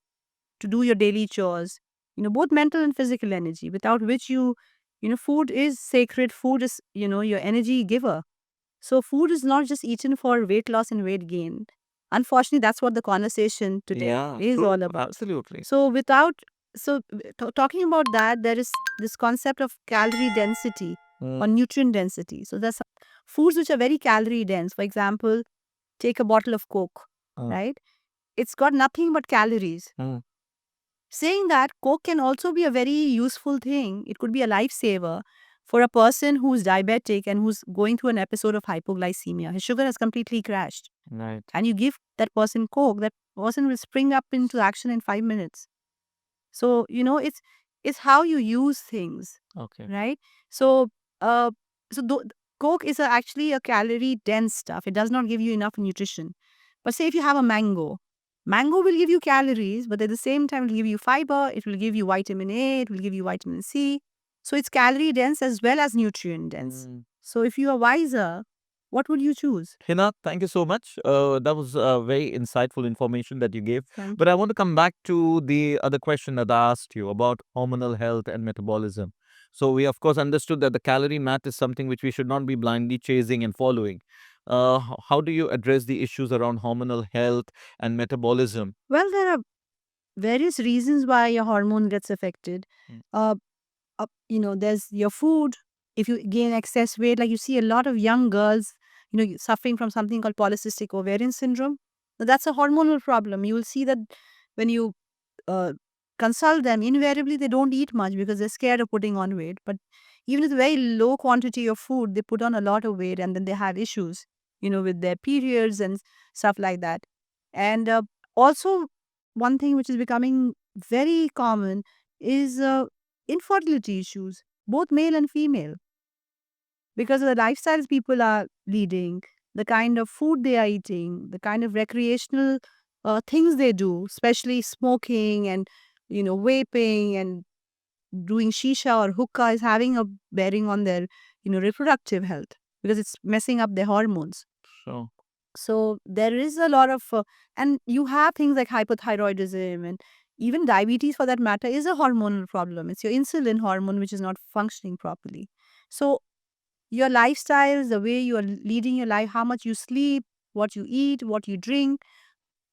to do your daily chores. Both mental and physical energy. Without which food is sacred. Food is your energy giver. So food is not just eaten for weight loss and weight gain. Unfortunately, that's what the conversation today Yeah, is true. all about. Absolutely. So talking about that, there is this concept of calorie density or nutrient density. So there's foods which are very calorie dense. For example, take a bottle of Coke, Mm. right? It's got nothing but calories. Mm. Saying that, Coke can also be a very useful thing. It could be a lifesaver for a person who's diabetic and who's going through an episode of hypoglycemia. His sugar has completely crashed. Right. And you give that person Coke, that person will spring up into action in 5 minutes. So, it's how you use things, Okay. right? So, uh, Coke is actually a calorie dense stuff. It does not give you enough nutrition. But say if you have a mango will give you calories, but at the same time, it will give you fiber. It will give you vitamin A. It will give you vitamin C. So it's calorie dense as well as nutrient dense. So if you are wiser, what would you choose? Hina, thank you so much. That was very insightful information that you gave. Thank But I want to come back to the other question that I asked you about hormonal health and metabolism. So we of course understood that the calorie math is something which we should not be blindly chasing and following. How do you address the issues around hormonal health and metabolism? Well, there are various reasons why your hormone gets affected. Mm. Uh, there's your food. If you gain excess weight, like you see a lot of young girls, suffering from something called polycystic ovarian syndrome. Now, that's a hormonal problem. You will see that when you uh, consult them, invariably they don't eat much because they're scared of putting on weight. But even with very low quantity of food, they put on a lot of weight and then they have issues, with their periods and stuff like that. And also, one thing which is becoming very common is infertility issues, both male and female, because of the lifestyles people are leading, the kind of food they are eating, the kind of recreational things they do, especially smoking and vaping and doing shisha or hookah is having a bearing on their reproductive health because it's messing up their hormones. So So there is a lot of, and you have things like hypothyroidism and even diabetes for that matter is a hormonal problem. It's your insulin hormone which is not functioning properly. So your lifestyles, the way you are leading your life, how much you sleep, what you eat, what you drink,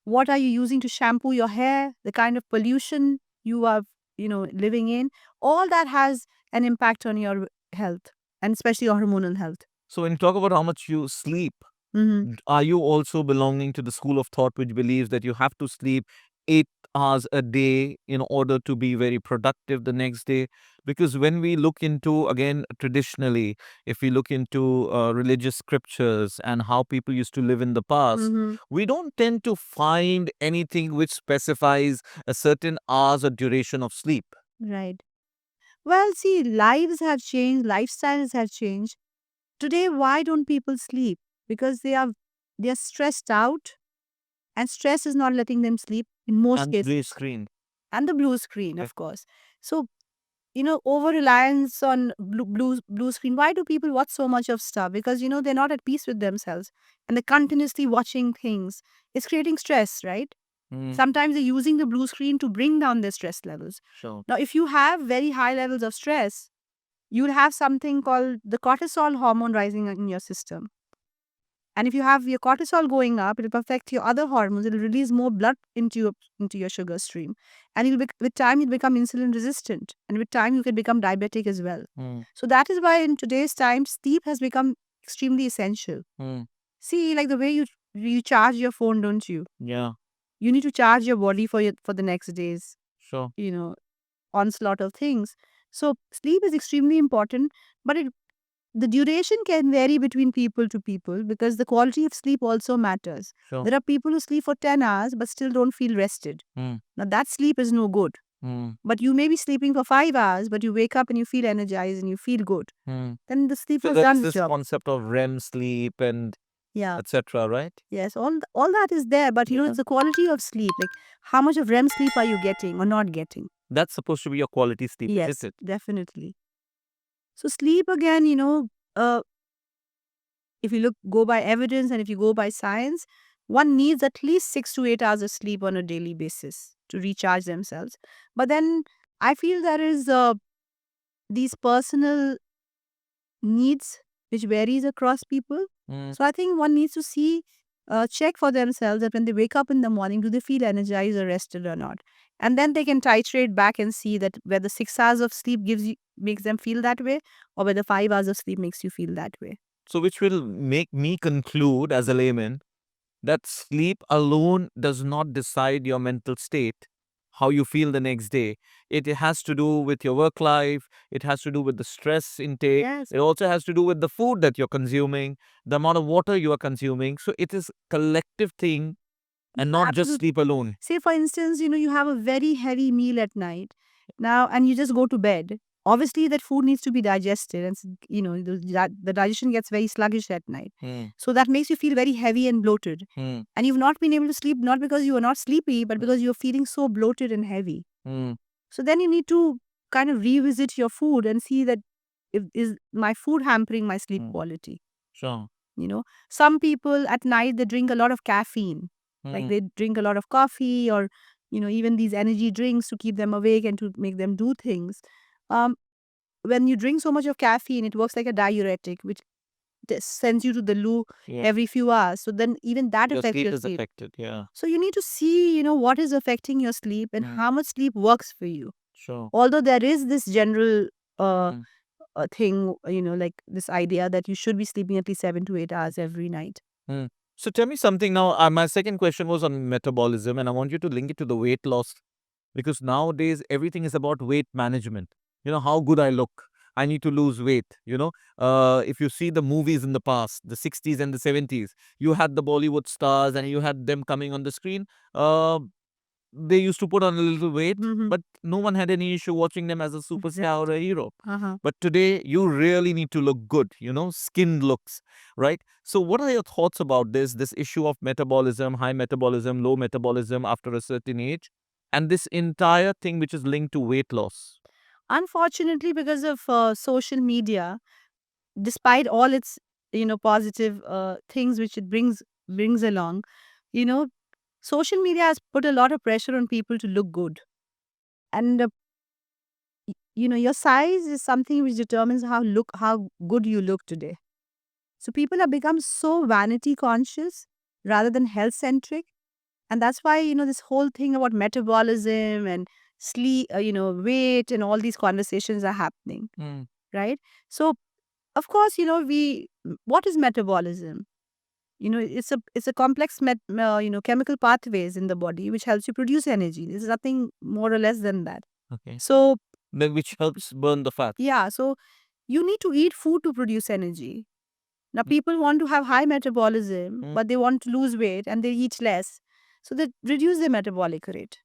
what are you using to shampoo your hair, the kind of pollution you are, living in, all that has an impact on your health and especially your hormonal health. so when you talk about how much you sleep, Mm-hmm. are you also belonging to the school of thought which believes that you have to sleep 8 hours a day in order to be very productive the next day? Because when we look into, again, traditionally, if we look into religious scriptures and how people used to live in the past, Mm-hmm. we don't tend to find anything which specifies a certain hours or duration of sleep. Right. Well, see, lives have changed, lifestyles have changed. Today, why don't people sleep? Because they are stressed out, and stress is not letting them sleep in most And cases. blue screen. And the blue screen, Okay. of course. So, over reliance on blue screen. Why do people watch so much of stuff? Because they're not at peace with themselves, and they're continuously watching things. It's creating stress, right? Mm, Sometimes they're using the blue screen to bring down their stress levels. sure. Now, if you have very high levels of stress, you'll have something called the cortisol hormone rising in your system. And if you have your cortisol going up, it will affect your other hormones. It will release more blood into your sugar stream, and with time you'll become insulin resistant, and with time you can become diabetic as well. Mm, So that is why in today's time, sleep has become extremely essential. mm, See, like the way you charge your phone, don't you? yeah, You need to charge your body for the next day's sure. you know onslaught of things. So sleep is extremely important, but the duration can vary between people to people because the quality of sleep also matters. Sure. There are people who sleep for 10 hours but still don't feel rested. Mm, Now, that sleep is no good. mm, But you may be sleeping for 5 hours, but you wake up and you feel energized and you feel good. mm. Then the sleep So was there done is the this job. concept of REM sleep and Yeah. etc., right? Yes. All that is there, but Yeah. it's the quality of sleep. Like how much of REM sleep are you getting or not getting? That's supposed to be your quality sleep, Yes, isn't it? definitely. So sleep again, if you go by evidence and if you go by science, one needs at least 6 to 8 hours of sleep on a daily basis to recharge themselves. But then I feel there is these personal needs which varies across people. Mm, So I think one needs to check for themselves that when they wake up in the morning, do they feel energized or rested or not? And then they can titrate back and see that whether 6 hours of sleep makes them feel that way, or whether 5 hours of sleep makes you feel that way. So, which will make me conclude as a layman that sleep alone does not decide your mental state. how you feel the next day. It has to do with your work life. It has to do with the stress intake. Yes. It also has to do with the food that you're consuming, the amount of water you are consuming. So it is collective thing and not just Absolutely. sleep alone. Say, for instance, you have a very heavy meal at night now, and you just go to bed. Obviously, that food needs to be digested, and the digestion gets very sluggish at night. Hmm. So that makes you feel very heavy and bloated. Hmm. And you've not been able to sleep, not because you are not sleepy, but because you're feeling so bloated and heavy. Hmm. So then you need to kind of revisit your food and see that if is my food hampering my sleep Hmm. quality. Sure. Some people at night they drink a lot of caffeine, like Hmm. they drink a lot of coffee or even these energy drinks to keep them awake and to make them do things. Um, when you drink so much of caffeine, it works like a diuretic, which sends you to the loo Yeah. every few hours. So then even that Your affects sleep your is sleep. affected. Yeah. So you need to see, what is affecting your sleep and Mm. how much sleep works for you. Sure. Although there is this general Mm. thing, like this idea that you should be sleeping at least 7 to 8 hours every night. Mm. So tell me something now. My second question was on metabolism, and I want you to link it to the weight loss because nowadays everything is about weight management. How good I look. I need to lose weight. If you see the movies in the past, the 60s and the 70s, you had the Bollywood stars and you had them coming on the screen. Uh, they used to put on a little weight, Mm-hmm. but no one had any issue watching them as a superstar or a hero. Uh-huh. But today, you really need to look good, skinned looks, right? So, what are your thoughts about this issue of metabolism, high metabolism, low metabolism after a certain age, and this entire thing which is linked to weight loss? Unfortunately, because of social media, despite all its positive things which it brings along, you know, social media has put a lot of pressure on people to look good, and your size is something which determines how good you look today. So people have become so vanity conscious rather than health centric, and that's why this whole thing about metabolism and sleep, weight, and all these conversations are happening, Mm. right? So of course, what is metabolism? It's a complex chemical pathways in the body which helps you produce energy. There's nothing more or less than that. Okay. So Then which helps burn the fat. yeah, so you need to eat food to produce energy. Now Mm. people want to have high metabolism, Mm. but they want to lose weight and they eat less, so they reduce their metabolic rate.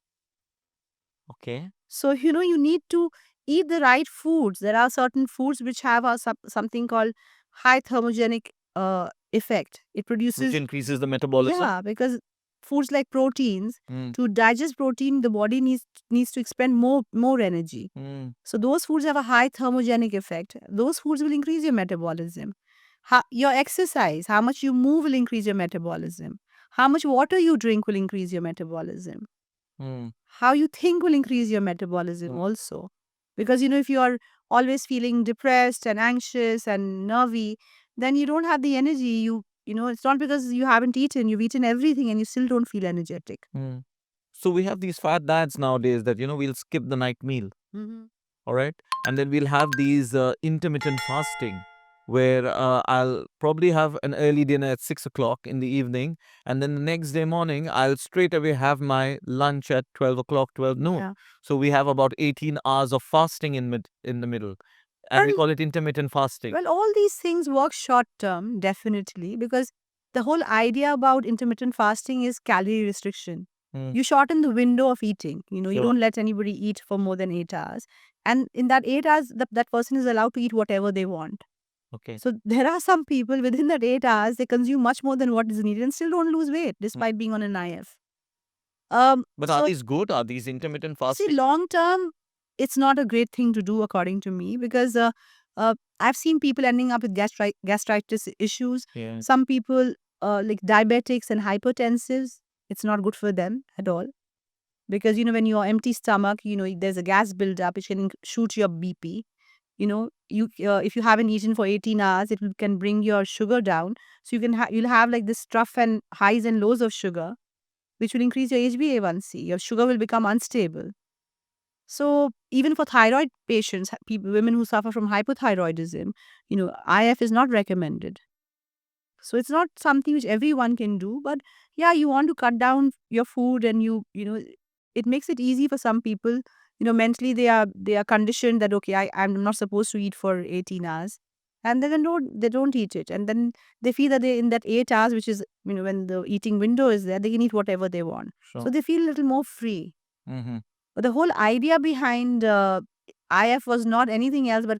Okay. So you need to eat the right foods. There are certain foods which have something called high thermogenic effect. It Which produces, increases the metabolism. yeah, because foods like proteins, Mm. to digest protein, the body needs to expend more energy. Mm. So those foods have a high thermogenic effect. Those foods will increase your metabolism. Your exercise, how much you move will increase your metabolism. How much water you drink will increase your metabolism. Mm. How you think will increase your metabolism Mm. also. Because if you are always feeling depressed and anxious and nervy, then you don't have the energy. It's not because you haven't eaten, you've eaten everything and you still don't feel energetic. Mm. So we have these fat diets nowadays that we'll skip the night meal. Mhm. All right. And then we'll have these intermittent fasting where I'll probably have an early dinner at 6 o'clock in the evening. And then the next day morning, I'll straight away have my lunch at 12 o'clock, 12 noon. Yeah. So we have about 18 hours of fasting in the middle. And we Well, call it intermittent fasting. well, all these things work short term, definitely, because the whole idea about intermittent fasting is calorie restriction. Mm. You shorten the window of eating. You Sure. don't let anybody eat for more than 8 hours. And in that 8 hours, that person is allowed to eat whatever they want. Okay. So there are some people within that 8 hours, they consume much more than what is needed and still don't lose weight despite being on an IF. But are So these good? Are these intermittent see, fasting? long term, it's not a great thing to do according to me, because I've seen people ending up with gastritis issues. Yeah. Some people, like diabetics and hypertensives, it's not good for them at all, because when you're empty stomach, there's a gas buildup which can shoot your BP. You if you haven't eaten for 18 hours, can bring your sugar down. So you'll have like this trough and highs and lows of sugar, which will increase your HbA1c. Your sugar will become unstable. So even for thyroid patients, women who suffer from hypothyroidism, IF is not recommended. So it's not something which everyone can do, but yeah, you want to cut down your food and you it makes it easy for some people. Mentally they are conditioned that okay, I'm not supposed to eat for 18 hours, and then they don't eat it, and then they feel that they in that 8 hours, which is when the eating window is there, they can eat whatever they want. So Sure. they feel a little more free. Mm-hmm. But the whole idea behind IF was not anything else but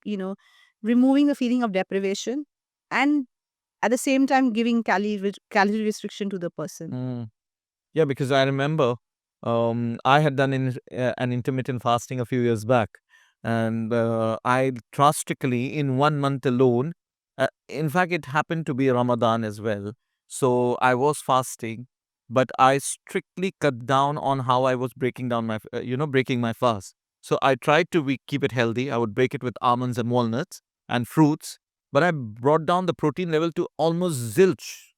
you know removing the feeling of deprivation, and at the same time giving calorie restriction to the person. Mm. Yeah, because I remember I had done an intermittent fasting a few years back, and I drastically, in 1 month alone, in fact, it happened to be Ramadan as well. So I was fasting, but I strictly cut down on how I was breaking down breaking my fast. So I tried to keep it healthy. I would break it with almonds and walnuts and fruits, but I brought down the protein level to almost zilch.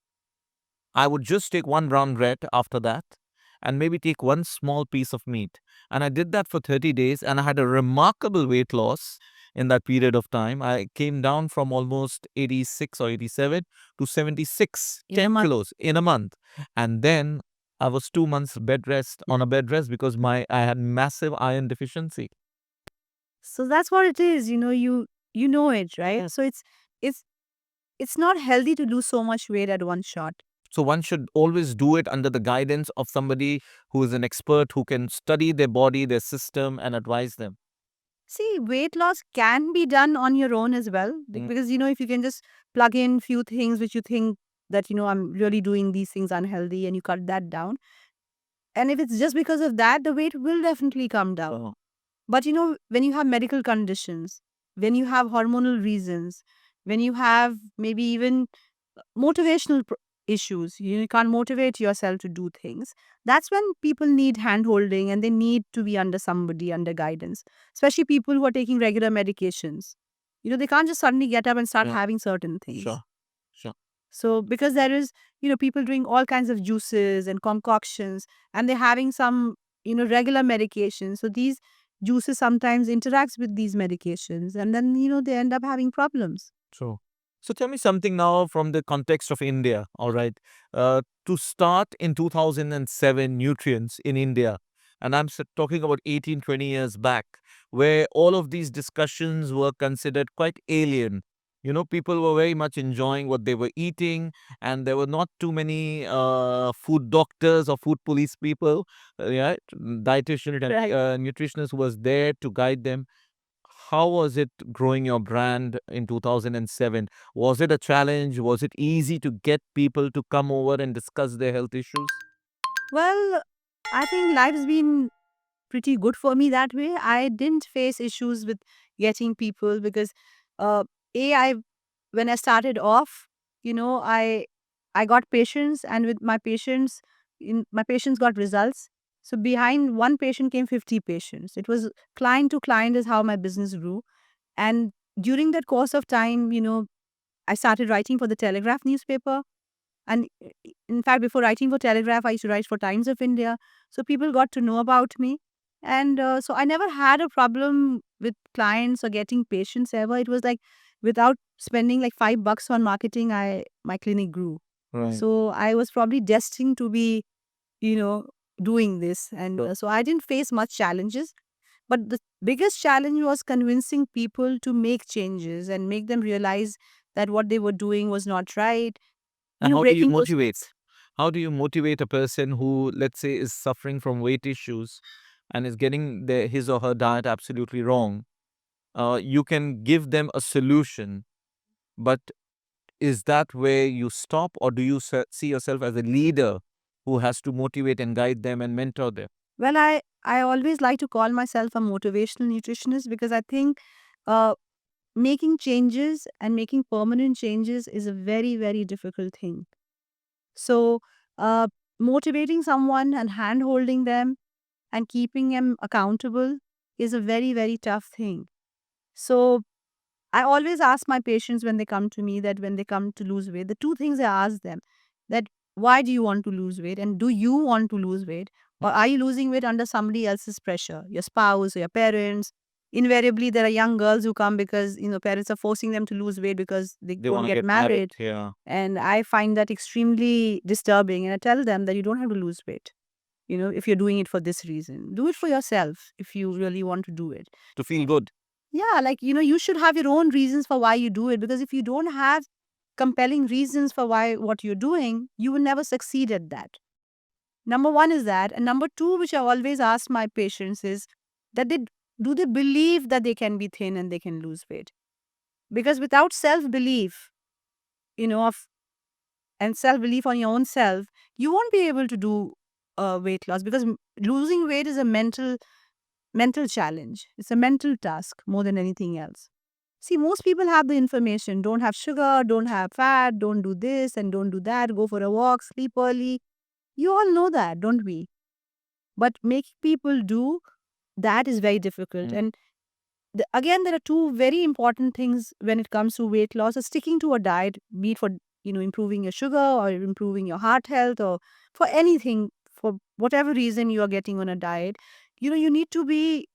I would just take one brown bread after that and maybe take one small piece of meat. And I did that for 30 days and I had a remarkable weight loss in that period of time. I came down from almost 86 or 87 to 76, In a 10 month. kilos in a month. And then I was 2 months on a bed rest because I had massive iron deficiency. So that's what it is. You know it, right? So it's it's not healthy to lose so much weight at one shot. So one should always do it under the guidance of somebody who is an expert who can study their body, their system, and advise them. See, weight loss can be done on your own as well, Mm. because if you can just plug in few things which you think that I'm really doing these things unhealthy, and you cut that down, and if it's just because of that, the weight will definitely come down. Oh. But when you have medical conditions, when you have hormonal reasons, when you have maybe even motivational issues, you can't motivate yourself to do things. That's when people need hand holding, and they need to be under somebody, under guidance, especially people who are taking regular medications. They can't just suddenly get up and start Yeah, having certain things. sure, sure. So because there is, people doing all kinds of juices and concoctions, and they're having some, regular medications. So these juices sometimes interacts with these medications, and then, they end up having problems. True. So tell me something now from the context of India. All right. To start in 2007, nutrients in India, and I'm talking about 18, 20 years back, where all of these discussions were considered quite alien. People were very much enjoying what they were eating, and there were not too many food doctors or food police people, yeah, dietitian, Right. nutritionists who was there to guide them. How was it growing your brand in 2007? Was it a challenge? Was it easy to get people to come over and discuss their health issues? Well, I think life's been pretty good for me that way. I didn't face issues with getting people because, uh, I when I started off, I got patients, and with my patients, my patients got results. So behind one patient came 50 patients. It was client to client is how my business grew. And during that course of time, I started writing for the Telegraph newspaper. And in fact, before writing for Telegraph, I used to write for Times of India. So people got to know about me. And so I never had a problem with clients or getting patients ever. It was like without spending like $5 on marketing, my clinic grew. Right. So I was probably destined to be, you know, doing this. And So, so I didn't face much challenges. But the biggest challenge was convincing people to make changes and make them realize that what they were doing was not right. and how do you Breaking those motivate? myths. How do you motivate a person who, let's say, is suffering from weight issues and is getting his or her diet absolutely wrong? You can give them a solution, but is that where you stop, or do you see yourself as a leader who has to motivate and guide them and mentor them? Well, I always like to call myself a motivational nutritionist because I think uh, making changes and making permanent changes is a very, very difficult thing. So, uh, motivating someone and hand holding them and keeping them accountable is a very, very tough thing. So, I always ask my patients when they come to me, that when they come to lose weight, the two things I ask them, that why do you want to lose weight, and do you want to lose weight, or are you losing weight under somebody else's pressure, your spouse or your parents? Invariably, there are young girls who come because parents are forcing them to lose weight because they They want want to to get get married. married, Yeah. and I find that extremely disturbing. And I tell them that you don't have to lose weight. if you're doing it for this reason. Do it for yourself if you really want to do it. To feel good. Yeah, like, you should have your own reasons for why you do it, because if you don't have compelling reasons for why what you're doing, you will never succeed at that. Number one is that. And number two, which I always ask my patients, is that do they believe that they can be thin and they can lose weight? Because without self-belief, of and self-belief on your own self, you won't be able to do weight loss, because losing weight is a mental challenge. It's a mental task more than anything else. See, most people have the information: don't have sugar, don't have fat, don't do this and don't do that, go for a walk, sleep early. You all know that, don't we? But making people do that is very difficult. Mm. And again, there are two very important things when it comes to weight loss: is sticking to a diet, be it for improving your sugar or improving your heart health, or for anything, for whatever reason you are getting on a diet. You need to be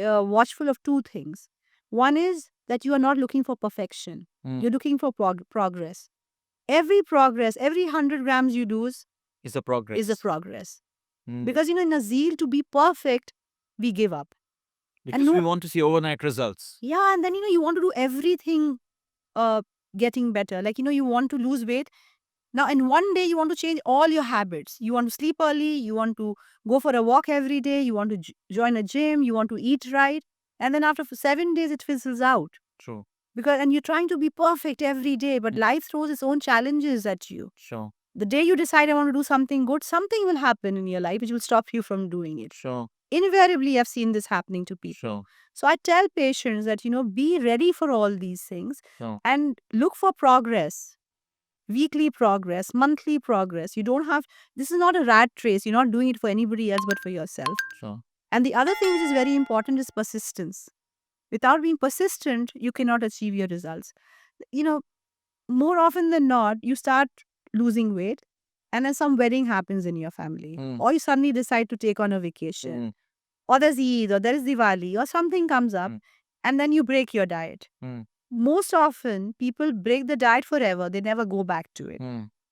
watchful of two things. One is that you are not looking for perfection. Mm. You're looking for progress. Every 100 grams you lose Is a progress. is a progress. Mm. Because, in a zeal to be perfect, we give up. Because we want to see overnight results. Yeah, and then, you want to do everything getting better. Like, you want to lose weight. Now, in one day, you want to change all your habits. You want to sleep early. You want to go for a walk every day. You want to join a gym. You want to eat right. And then after 7 days, it fizzles out. True. And you're trying to be perfect every day, but life throws its own challenges at you. Sure. The day you decide I want to do something good, something will happen in your life which will stop you from doing it. Sure. Invariably, I've seen this happening to people. Sure. So I tell patients that, be ready for all these things Sure. and look for progress. Weekly progress, monthly progress. This is not a rat race. You're not doing it for anybody else but for yourself. Sure. And the other thing which is very important is persistence. Without being persistent, you cannot achieve your results. More often than not, you start losing weight and then some wedding happens in your family, or you suddenly decide to take on a vacation, or there's Eid, or there is Diwali, or something comes up, and then you break your diet. Most often, people break the diet forever. They never go back to it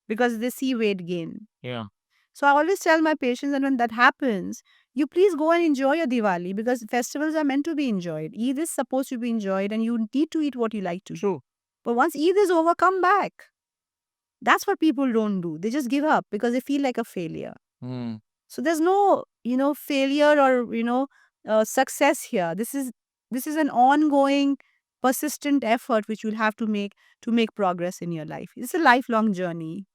because they see weight gain. Yeah. So I always tell my patients that when that happens, you please go and enjoy your Diwali, because festivals are meant to be enjoyed. Eid is supposed to be enjoyed and you need to eat what you like to. True. But once Eid is over, come back. That's what people don't do. They just give up because they feel like a failure. So there's no, failure or, success here. This is an ongoing, persistent effort which you'll have to make progress in your life. It's a lifelong journey.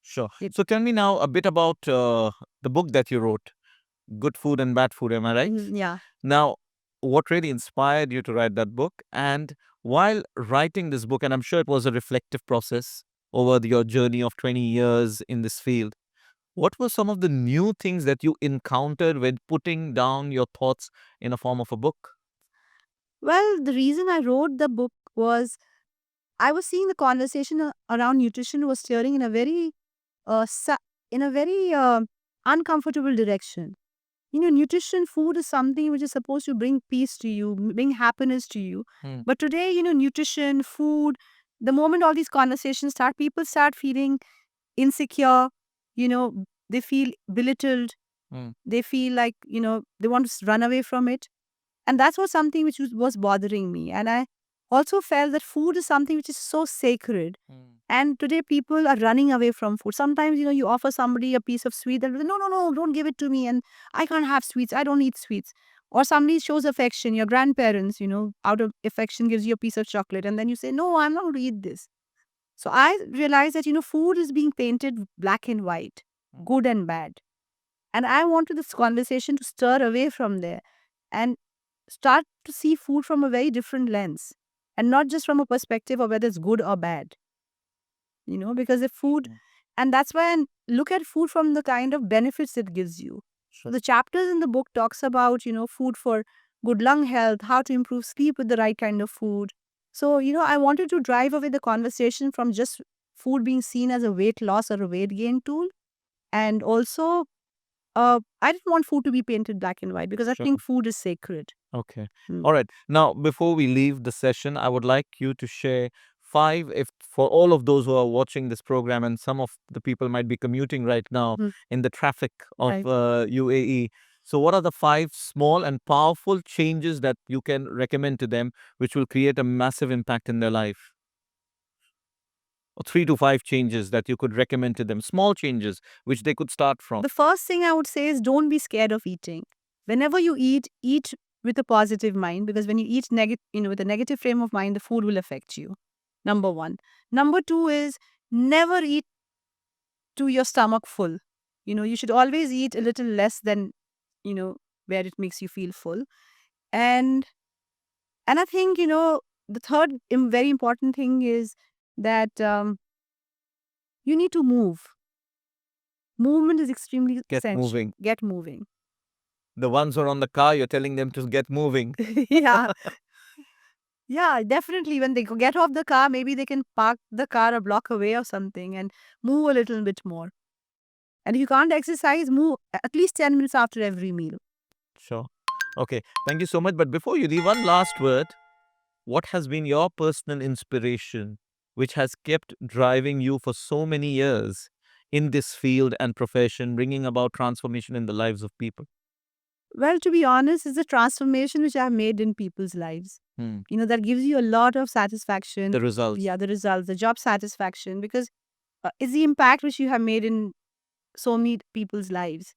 Sure. So tell me now a bit about the book that you wrote, Good Food and Bad Food. Am I right? Yeah. Now, what really inspired you to write that book? And while writing this book, and I'm sure it was a reflective process over your journey of 20 years in this field, what were some of the new things that you encountered when putting down your thoughts in a form of a book? Well, the reason I wrote the book was I was seeing the conversation around nutrition was steering in a very uncomfortable direction. Nutrition, food is something which is supposed to bring peace to you, bring happiness to you. But today, nutrition, food, the moment all these conversations start, people start feeling insecure. They feel belittled. They feel like, they want to run away from it. And that's what something which was bothering me. And I also felt that food is something which is so sacred. And today people are running away from food. Sometimes, you offer somebody a piece of sweet, and no, don't give it to me. And I can't have sweets. I don't eat sweets. Or somebody shows affection, your grandparents, out of affection gives you a piece of chocolate. And then you say, no, I'm not going to eat this. So I realized that, food is being painted black and white, good and bad. And I wanted this conversation to stir away from there and start to see food from a very different lens, and not just from a perspective of whether it's good or bad. Because the food, and that's why I look at food from the kind of benefits it gives you. So the chapters in the book talks about, food for good lung health, how to improve sleep with the right kind of food. So, I wanted to drive away the conversation from just food being seen as a weight loss or a weight gain tool. And also, I didn't want food to be painted black and white, because I Sure. think food is sacred. Okay. All right. Now, before we leave the session, I would like you to share 5, if for all of those who are watching this program, and some of the people might be commuting right now Mm. in the traffic of Right. UAE. So, what are the 5 small and powerful changes that you can recommend to them, which will create a massive impact in their life? Or 3 to 5 changes that you could recommend to them, small changes which they could start from. The first thing I would say is don't be scared of eating. Whenever you eat with a positive mind, because when you eat with a negative frame of mind, the food will affect you. Number one. Number two is never eat to your stomach full. You should always eat a little less than, where it makes you feel full. And and I think, the third very important thing is that you need to move. Movement is extremely Get essential. moving. Get moving. The ones who are on the car, you're telling them to get moving. Yeah. Yeah, definitely. When they get off the car, maybe they can park the car a block away or something and move a little bit more. And if you can't exercise, move at least 10 minutes after every meal. Sure. Okay. Thank you so much. But before you leave, one last word. What has been your personal inspiration, which has kept driving you for so many years in this field and profession, bringing about transformation in the lives of people? Well, to be honest, it's a transformation which I've made in people's lives. Hmm. That gives you a lot of satisfaction. The results. Yeah, the results, the job satisfaction, because it's the impact which you have made in so many people's lives.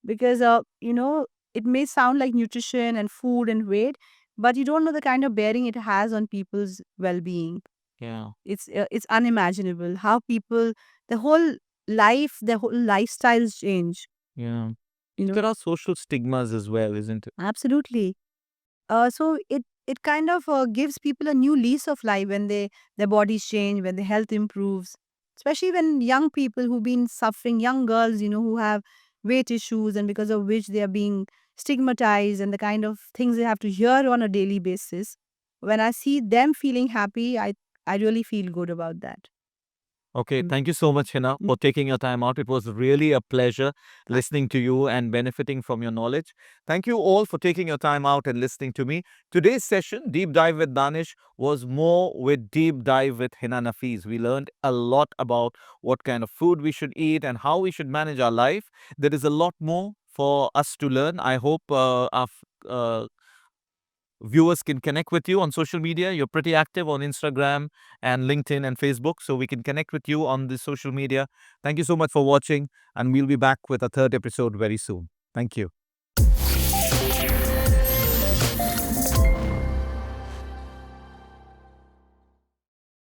Because, it may sound like nutrition and food and weight, but you don't know the kind of bearing it has on people's well-being. Yeah. It's unimaginable how people, the whole their whole lifestyles change. Yeah. You know, There are social stigmas as well, isn't it? absolutely. So it kind of gives people a new lease of life when their bodies change, when their health improves. Especially when young people who've been suffering, young girls, who have weight issues, and because of which they are being stigmatized, and the kind of things they have to hear on a daily basis. When I see them feeling happy, I really feel good about that. Okay, Mm. thank you so much, Hina, Mm. for taking your time out. It was really a pleasure listening to you and benefiting from your knowledge. Thank you all for taking your time out and listening to me. Today's session, Deep Dive with Danish, was more with Deep Dive with Hina Nafiz. We learned a lot about what kind of food we should eat and how we should manage our life. There is a lot more for us to learn. I hope our uh, viewers can connect with you on social media. You're pretty active on Instagram and LinkedIn and Facebook, so we can connect with you on the social media. Thank you so much for watching, and we'll be back with a third episode very soon. Thank you.